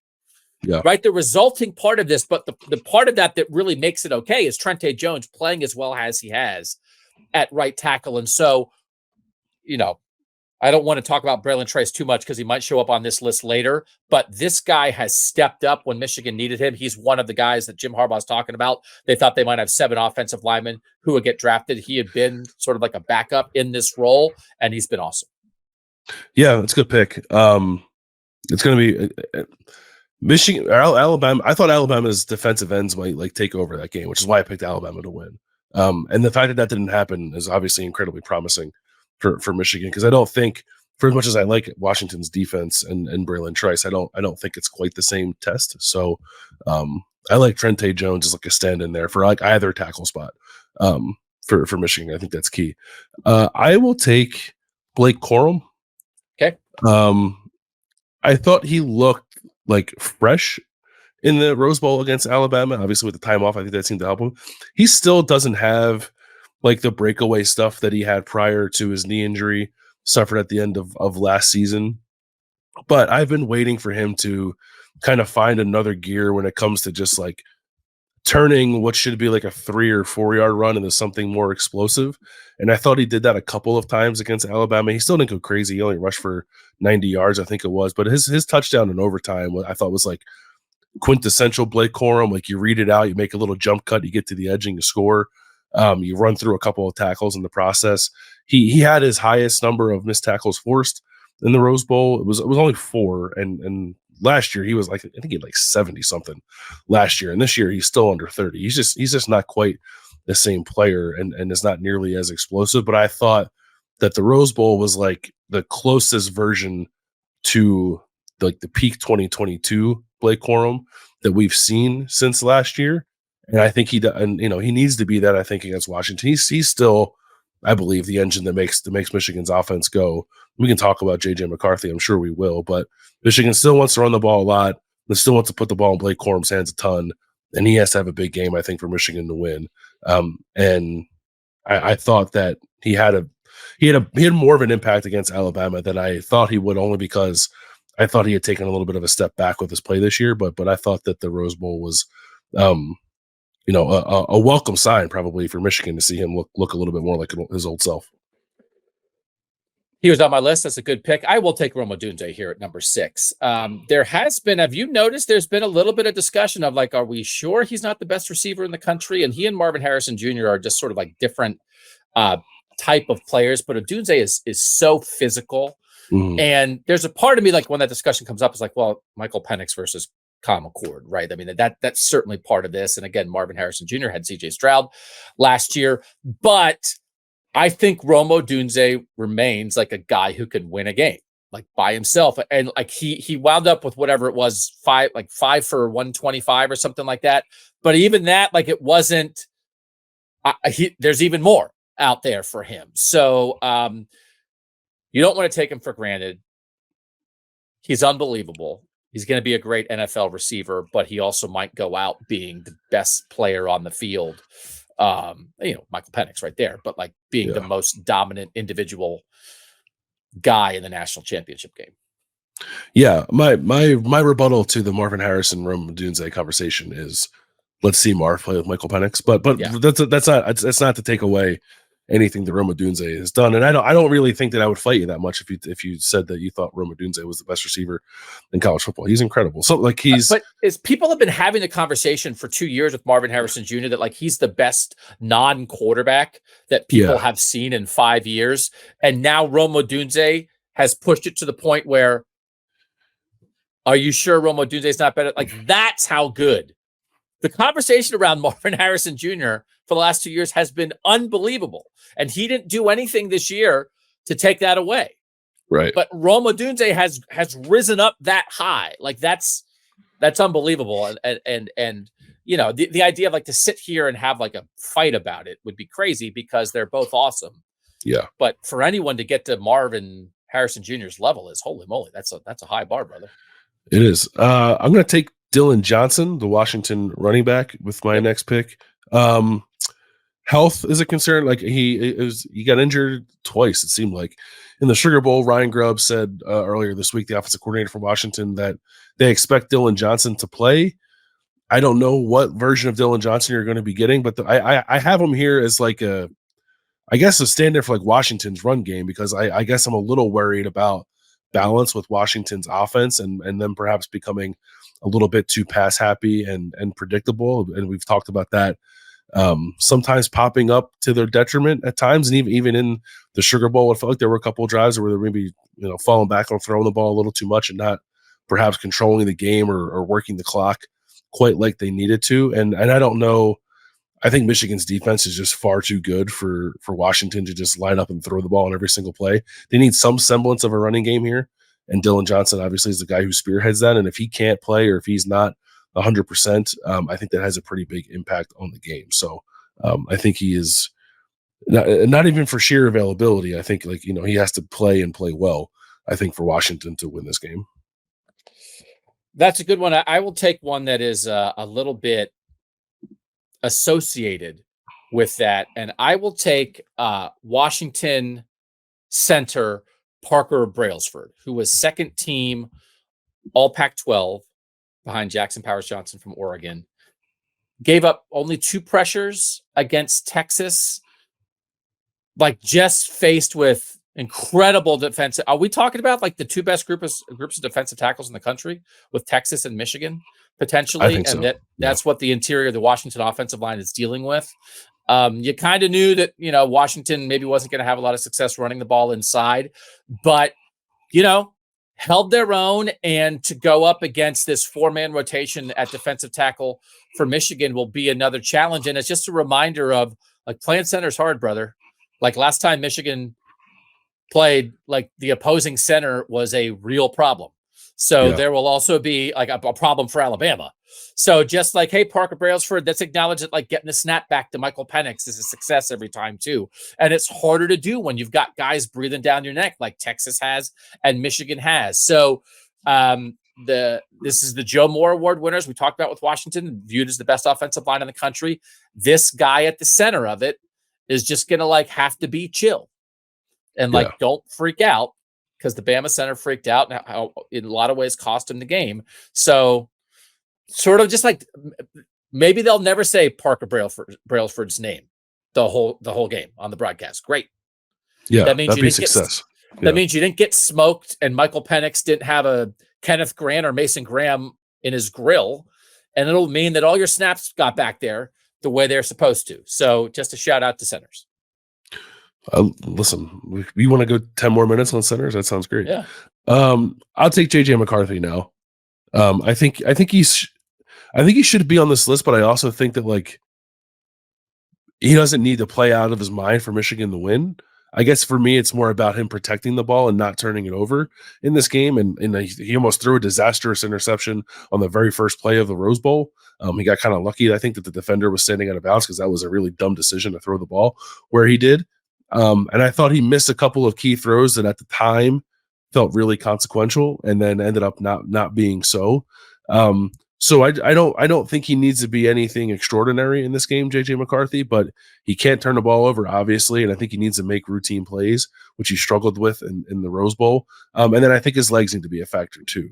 Yeah. Right. The resulting part of this, but the part of that really makes it okay is Trente Jones playing as well as he has at right tackle. And so, I don't want to talk about Braylon Trice too much because he might show up on this list later, but this guy has stepped up when Michigan needed him. He's one of the guys that Jim Harbaugh's talking about. They thought they might have 7 offensive linemen who would get drafted. He had been sort of like a backup in this role, and he's been awesome. Yeah, that's a good pick. It's going to be Michigan or Alabama. I thought Alabama's defensive ends might like take over that game, which is why I picked Alabama to win. And the fact that didn't happen is obviously incredibly promising for Michigan, because I don't think, for as much as I like Washington's defense and Braylon Trice, I don't think it's quite the same test. So I like Trente Jones as like a stand in there for like either tackle spot for Michigan. I think that's key. I will take Blake Corum. Okay. I thought he looked like fresh in the Rose Bowl against Alabama. Obviously, with the time off, I think that seemed to help him. He still doesn't have like the breakaway stuff that he had prior to his knee injury suffered at the end of last season. But I've been waiting for him to kind of find another gear when it comes to just like turning what should be like a 3 or 4 yard run into something more explosive. And I thought he did that a couple of times against Alabama. He still didn't go crazy. He only rushed for 90 yards, I think it was. But his touchdown in overtime, I thought was like quintessential Blake Corum. Like, you read it out, you make a little jump cut, you get to the edge and you score. You run through a couple of tackles in the process. He had his highest number of missed tackles forced in the Rose Bowl. It was only 4, and last year he was like, I think he had like 70 something last year, and this year he's still under 30. He's just not quite the same player, and is not nearly as explosive. But I thought that the Rose Bowl was like the closest version to like the peak 2022 Blake Corum that we've seen since last year. And I think he needs to be that, I think, against Washington. He's still, I believe, the engine that makes Michigan's offense go. We can talk about JJ McCarthy, I'm sure we will, but Michigan still wants to run the ball a lot. They still wants to put the ball in Blake Corum's hands a ton, and he has to have a big game, I think, for Michigan to win. And I thought that he had more of an impact against Alabama than I thought he would, only because I thought he had taken a little bit of a step back with his play this year, but I thought that the Rose Bowl was, a welcome sign probably for Michigan to see him look a little bit more like his old self. He was on my list. That's a good pick. I will take Rome Odunze here at number 6. There has been, have you noticed there's been a little bit of discussion of like, are we sure he's not the best receiver in the country? And he and Marvin Harrison Jr. are just sort of like different type of players, but Odunze is so physical. Mm-hmm. And there's a part of me, like when that discussion comes up, is like, well, Michael Penix versus Kyle McCord, right? I mean, that's certainly part of this. And again, Marvin Harrison Jr. had CJ Stroud last year, but I think Rome Odunze remains like a guy who can win a game, like by himself. And like he wound up with whatever it was, 5 for 125 or something like that. But even that, like it wasn't, there's even more out there for him. So you don't want to take him for granted. He's unbelievable. He's going to be a great NFL receiver, but he also might go out being the best player on the field. Michael Penix right there, but like being the most dominant individual guy in the national championship game. Yeah. My rebuttal to the Marvin Harrison Rome Odunze conversation is let's see Marv play with Michael Penix, but that's not to take away anything that Rome Odunze has done. And I don't really think that I would fight you that much if you said that you thought Rome Odunze was the best receiver in college football. He's incredible. So like but people have been having the conversation for 2 years with Marvin Harrison Jr. that like he's the best non-quarterback that people have seen in 5 years. And now Rome Odunze has pushed it to the point where, are you sure Rome Odunze is not better? Like that's how good the conversation around Marvin Harrison Jr. for the last 2 years has been unbelievable. And he didn't do anything this year to take that away. Right. But Rome Odunze has risen up that high. Like that's unbelievable. And the idea of like to sit here and have like a fight about it would be crazy because they're both awesome. Yeah. But for anyone to get to Marvin Harrison Jr.'s level is holy moly. That's a high bar, brother. It is. I'm going to take Dylan Johnson, the Washington running back, with my next pick. Health is a concern. Like he got injured twice, it seemed like. In the Sugar Bowl, Ryan Grubb said earlier this week, the offensive coordinator from Washington, that they expect Dylan Johnson to play. I don't know what version of Dylan Johnson you're going to be getting, but I have him here as like a stand-in for like Washington's run game, because I guess I'm a little worried about balance with Washington's offense and them perhaps becoming a little bit too pass happy and predictable. And we've talked about that sometimes popping up to their detriment at times. And even in the Sugar Bowl, I felt like there were a couple of drives where they're maybe, falling back on throwing the ball a little too much and not perhaps controlling the game or working the clock quite like they needed to. And I don't know. I think Michigan's defense is just far too good for Washington to just line up and throw the ball on every single play. They need some semblance of a running game here. And Dylan Johnson obviously is the guy who spearheads that. And if he can't play, or if he's not 100%, I think that has a pretty big impact on the game. So I think he is not even for sheer availability. I think he has to play and play well, I think, for Washington to win this game. That's a good one. I will take one that is a little bit associated with that. And I will take Washington center Parker Brailsford, who was second team All Pac-12 behind Jackson Powers Johnson from Oregon. Gave up only 2 pressures against Texas. Like just faced with incredible defensive. Are we talking about like the 2 best groups of defensive tackles in the country with Texas and Michigan potentially? I think so. And that's what the interior of the Washington offensive line is dealing with. You kind of knew that, Washington maybe wasn't going to have a lot of success running the ball inside, but, held their own. And to go up against this 4-man rotation at defensive tackle for Michigan will be another challenge. And it's just a reminder of like playing center is hard, brother. Like last time Michigan played, like the opposing center was a real problem. So there will also be like a problem for Alabama. So just like, hey, Parker Brailsford, let's acknowledge that like getting the snap back to Michael Penix is a success every time too. And it's harder to do when you've got guys breathing down your neck like Texas has and Michigan has. So this is the Joe Moore Award winners we talked about with Washington, viewed as the best offensive line in the country. This guy at the center of it is just going to like have to be chill and like don't freak out, because the Bama center freaked out and how in a lot of ways cost him the game. So sort of just like maybe they'll never say Parker Brailsford's name the whole game on the broadcast. Great. Yeah, That means that'd you be didn't success. that means you didn't get smoked, and Michael Penix didn't have a Kenneth Grant or Mason Graham in his grill, and it'll mean that all your snaps got back there the way they're supposed to. So just a shout out to centers. Listen, we want to go 10 more minutes on centers. That sounds great. Yeah. I'll take JJ McCarthy now. I think he should be on this list, but I also think that like he doesn't need to play out of his mind for Michigan to win. I guess for me, it's more about him protecting the ball and not turning it over in this game. And he almost threw a disastrous interception on the very first play of the Rose Bowl. He got kind of lucky. I think that the defender was standing out of bounds because that was a really dumb decision to throw the ball where he did. And I thought he missed a couple of key throws that at the time felt really consequential and then ended up not being so. So I don't think he needs to be anything extraordinary in this game, JJ McCarthy, but he can't turn the ball over, obviously, and I think he needs to make routine plays, which he struggled with in the Rose Bowl. And then I think his legs need to be a factor too.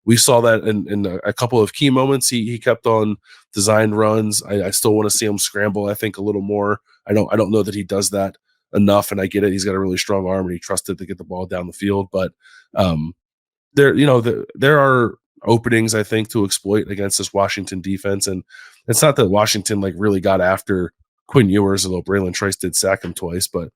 We saw that in a couple of key moments. He kept on designed runs. I still want to see him scramble, I think, a little more. I don't know that he does that enough, and I get it. He's got a really strong arm, and he trusted to get the ball down the field. But there are openings, I think, to exploit against this Washington defense. And it's not that Washington like really got after Quinn Ewers, although Braylon Trice did sack him twice, but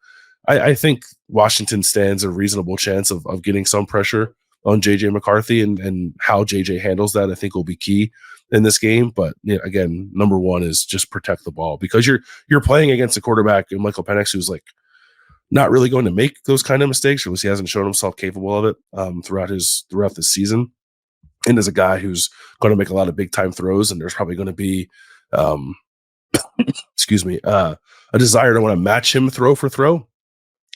I think Washington stands a reasonable chance of getting some pressure on JJ McCarthy, and how JJ handles that, I think, will be key in this game. But again, number one is just protect the ball, because you're playing against a quarterback in Michael Penix who's like not really going to make those kind of mistakes, or at least he hasn't shown himself capable of it throughout this season. And as a guy who's going to make a lot of big time throws, and there's probably going to be, a desire to want to match him throw for throw.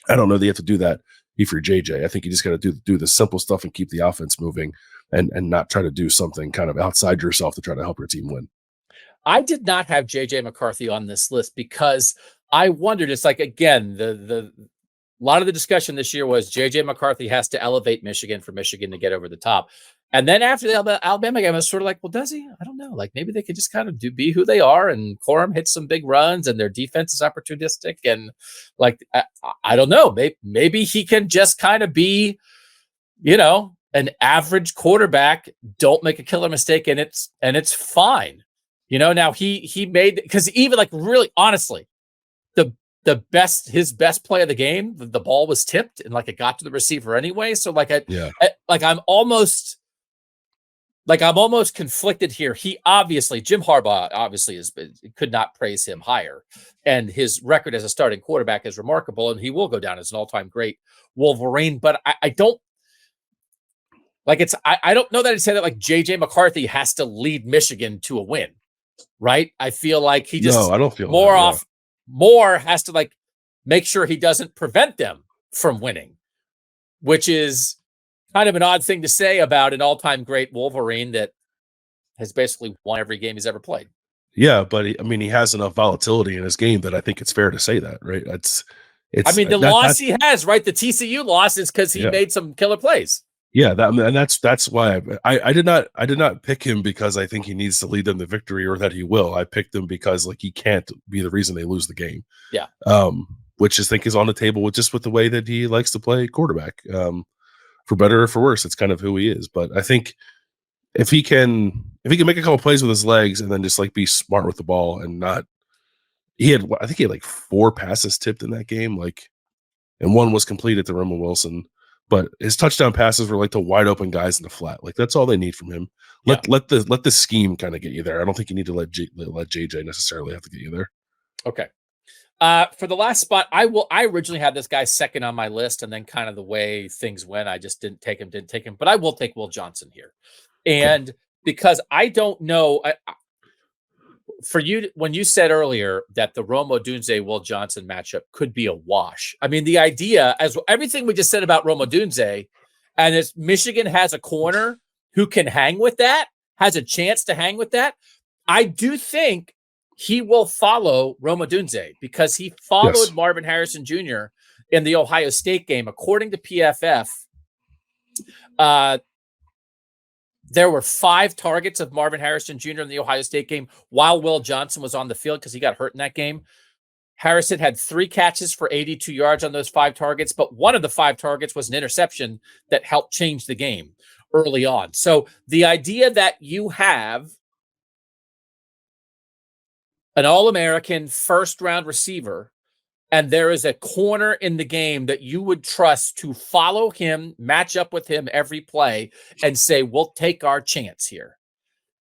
I don't know that you have to do that if you're JJ. I think you just got to do the simple stuff and keep the offense moving, and not try to do something kind of outside yourself to try to help your team win. I did not have JJ McCarthy on this list because I wondered, it's like, again, a lot of the discussion this year was JJ McCarthy has to elevate Michigan for Michigan to get over the top. And then after the Alabama game, I was sort of like, well, does he? I don't know. Like, maybe they could just kind of be who they are, and Corum hits some big runs, and their defense is opportunistic. And like, I don't know. Maybe he can just kind of be, an average quarterback. Don't make a killer mistake, and it's fine. Now he made, because even like really honestly, his best play of the game, the ball was tipped and like it got to the receiver anyway. So like I'm almost conflicted here. Jim Harbaugh obviously could not praise him higher, and his record as a starting quarterback is remarkable, and he will go down as an all-time great Wolverine. But I don't like I don't know that I'd say that like JJ McCarthy has to lead Michigan to a win, right? I feel like he just I don't feel more has to like make sure he doesn't prevent them from winning, which is kind of an odd thing to say about an all-time great Wolverine that has basically won every game he's ever played. Yeah, but he has enough volatility in his game that I think it's fair to say that, right? It's the loss he has, right? The TCU loss is because he made some killer plays. Yeah, that's why I did not pick him because I think he needs to lead them to victory, or that he will. I picked him because like he can't be the reason they lose the game. Yeah. Which I think is on the table with the way that he likes to play quarterback. For better or for worse, it's kind of who he is. But I think if he can make a couple plays with his legs and then just like be smart with the ball and not, he had like 4 passes tipped in that game, like, and one was completed to Roman Wilson. But his touchdown passes were like to wide open guys in the flat. Like that's all they need from him. Let the scheme kind of get you there. I don't think you need to let JJ necessarily have to get you there. Okay. For the last spot, I originally had this guy second on my list, and then kind of the way things went, I just didn't take him. But I will take Will Johnson here, and because I don't know. For you, when you said earlier that the Rome Odunze Will Johnson matchup could be a wash, I mean, the idea, as everything we just said about Rome Odunze, and as Michigan has a corner who can hang with that, has a chance to hang with that, I do think he will follow Rome Odunze because he followed Marvin Harrison Jr. in the Ohio State game, according to PFF, there were 5 targets of Marvin Harrison Jr. in the Ohio State game while Will Johnson was on the field because he got hurt in that game. Harrison had 3 catches for 82 yards on those 5 targets, but one of the 5 targets was an interception that helped change the game early on. So the idea that you have an All-American first-round receiver and there is a corner in the game that you would trust to follow him, match up with him every play, and say, we'll take our chance here.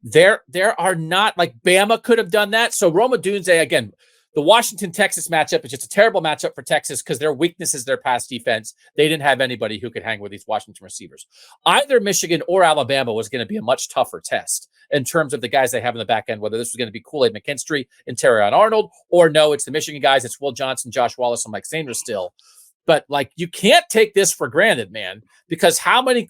There are not, like, Bama could have done that. So Roma Dunze, again, the Washington-Texas matchup is just a terrible matchup for Texas because their weakness is their pass defense. They didn't have anybody who could hang with these Washington receivers. Either Michigan or Alabama was going to be a much tougher test in terms of the guys they have in the back end, whether this was going to be Kool-Aid McKinstry and Terrion Arnold, or no, it's the Michigan guys. It's Will Johnson, Josh Wallace, and Mike Sanders still. But, like, you can't take this for granted, man, because how many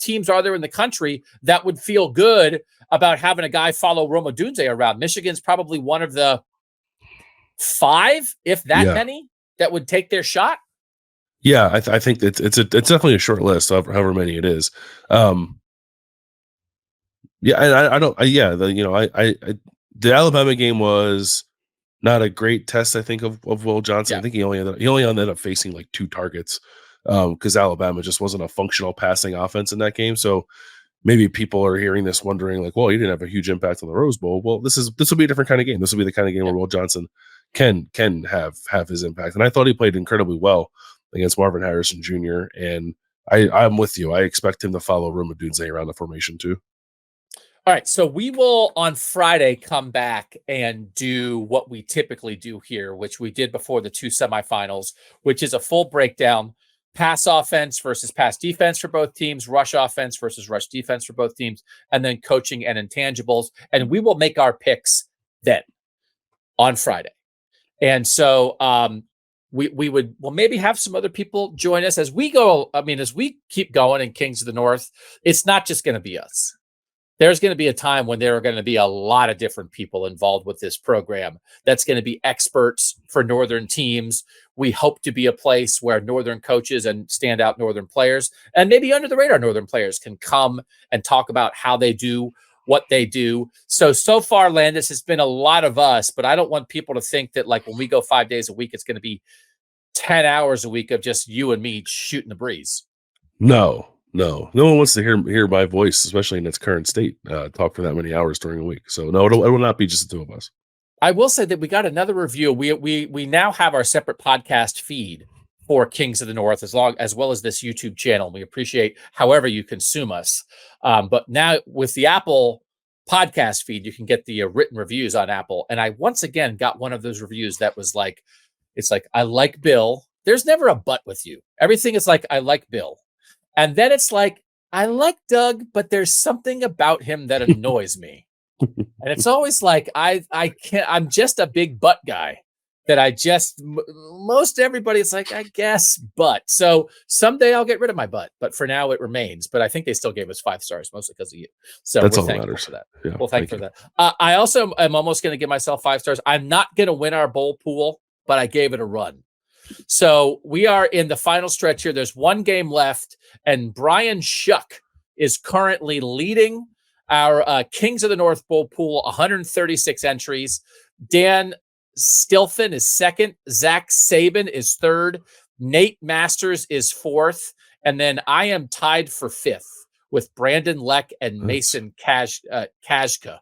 teams are there in the country that would feel good about having a guy follow Roma Dunze around? Michigan's probably one of the 5, if that many, that would take their shot. Yeah, I think it's definitely a short list, however many it is. The Alabama game was not a great test, I think, of Will Johnson. I think he only ended up facing like 2 targets because Alabama just wasn't a functional passing offense in that game. So maybe people are hearing this wondering, like, well, he didn't have a huge impact on the Rose Bowl. Well, this will be a different kind of game. This will be the kind of game where Will Johnson can have his impact. And I thought he played incredibly well against Marvin Harrison Jr. And I'm with you. I expect him to follow Roma Dunze around the formation too. All right, so we will on Friday come back and do what we typically do here, which we did before the 2 semifinals, which is a full breakdown: pass offense versus pass defense for both teams, rush offense versus rush defense for both teams, and then coaching and intangibles. And we will make our picks then on Friday. And so we'll maybe have some other people join us as we go. I mean, as we keep going in Kings of the North, it's not just going to be us. There's going to be a time when there are going to be a lot of different people involved with this program. That's going to be experts for Northern teams. We hope to be a place where Northern coaches and standout Northern players, and maybe under the radar Northern players, can come and talk about how they do what they do. So far, Landis, has been a lot of us, but I don't want people to think that, like, when we go 5 days a week, it's going to be 10 hours a week of just you and me shooting the breeze. No one wants to hear my voice, especially in its current state, talk for that many hours during a week. So no, it will not be just the 2 of us. I will say that we got another review. We now have our separate podcast feed for Kings of the North, as well as this YouTube channel. We appreciate however you consume us. But now with the Apple podcast feed, you can get the written reviews on Apple. And I once again got one of those reviews that was like, it's like, I like Bill. There's never a but with you. Everything is like, I like Bill. And then it's like, I like Doug, but there's something about him that annoys me. And it's always like, I'm just a big butt guy. That most everybody, it's like, I guess, but. So someday I'll get rid of my butt, but for now it remains. But I think they still gave us 5 stars, mostly because of you. So that's we're all that thankful matters for that. Yeah, well, thank you for that. I also am almost going to give myself 5 stars. I'm not going to win our bowl pool, but I gave it a run. So we are in the final stretch here. There's 1 game left, and Brian Shuck is currently leading our Kings of the North Bowl pool, 136 entries. Dan Stilfen is second. Zach Sabin is third. Nate Masters is fourth. And then I am tied for 5th with Brandon Leck and Mason Kajka.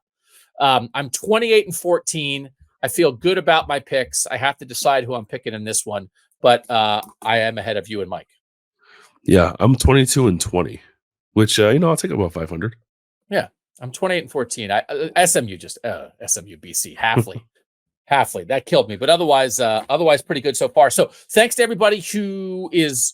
I'm 28-14. I feel good about my picks. I have to decide who I'm picking in this one, but I am ahead of you and Mike. Yeah, I'm 22-20, which, I'll take about 500. Yeah, I'm 28-14. SMU BC, Halfley. That killed me, but otherwise pretty good so far. So thanks to everybody who is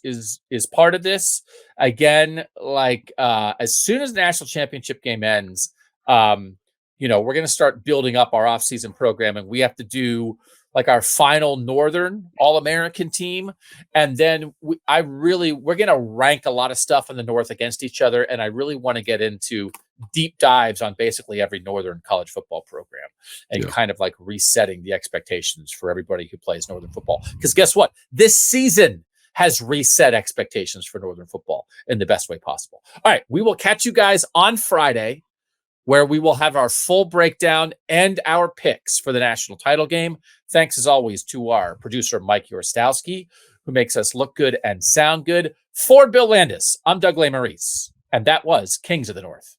part of this. Again, like as soon as the national championship game ends, we're going to start building up our off-season program, and we have to do like our final Northern All-American team. And then we're going to rank a lot of stuff in the North against each other. And I really want to get into deep dives on basically every Northern college football program and Yeah. kind of like resetting the expectations for everybody who plays Northern football. Because guess what? This season has reset expectations for Northern football in the best way possible. All right, we will catch you guys on Friday, where we will have our full breakdown and our picks for the national title game. Thanks, as always, to our producer, Mike Yorostowski, who makes us look good and sound good. For Bill Landis, I'm Doug Lesmerises, and that was Kings of the North.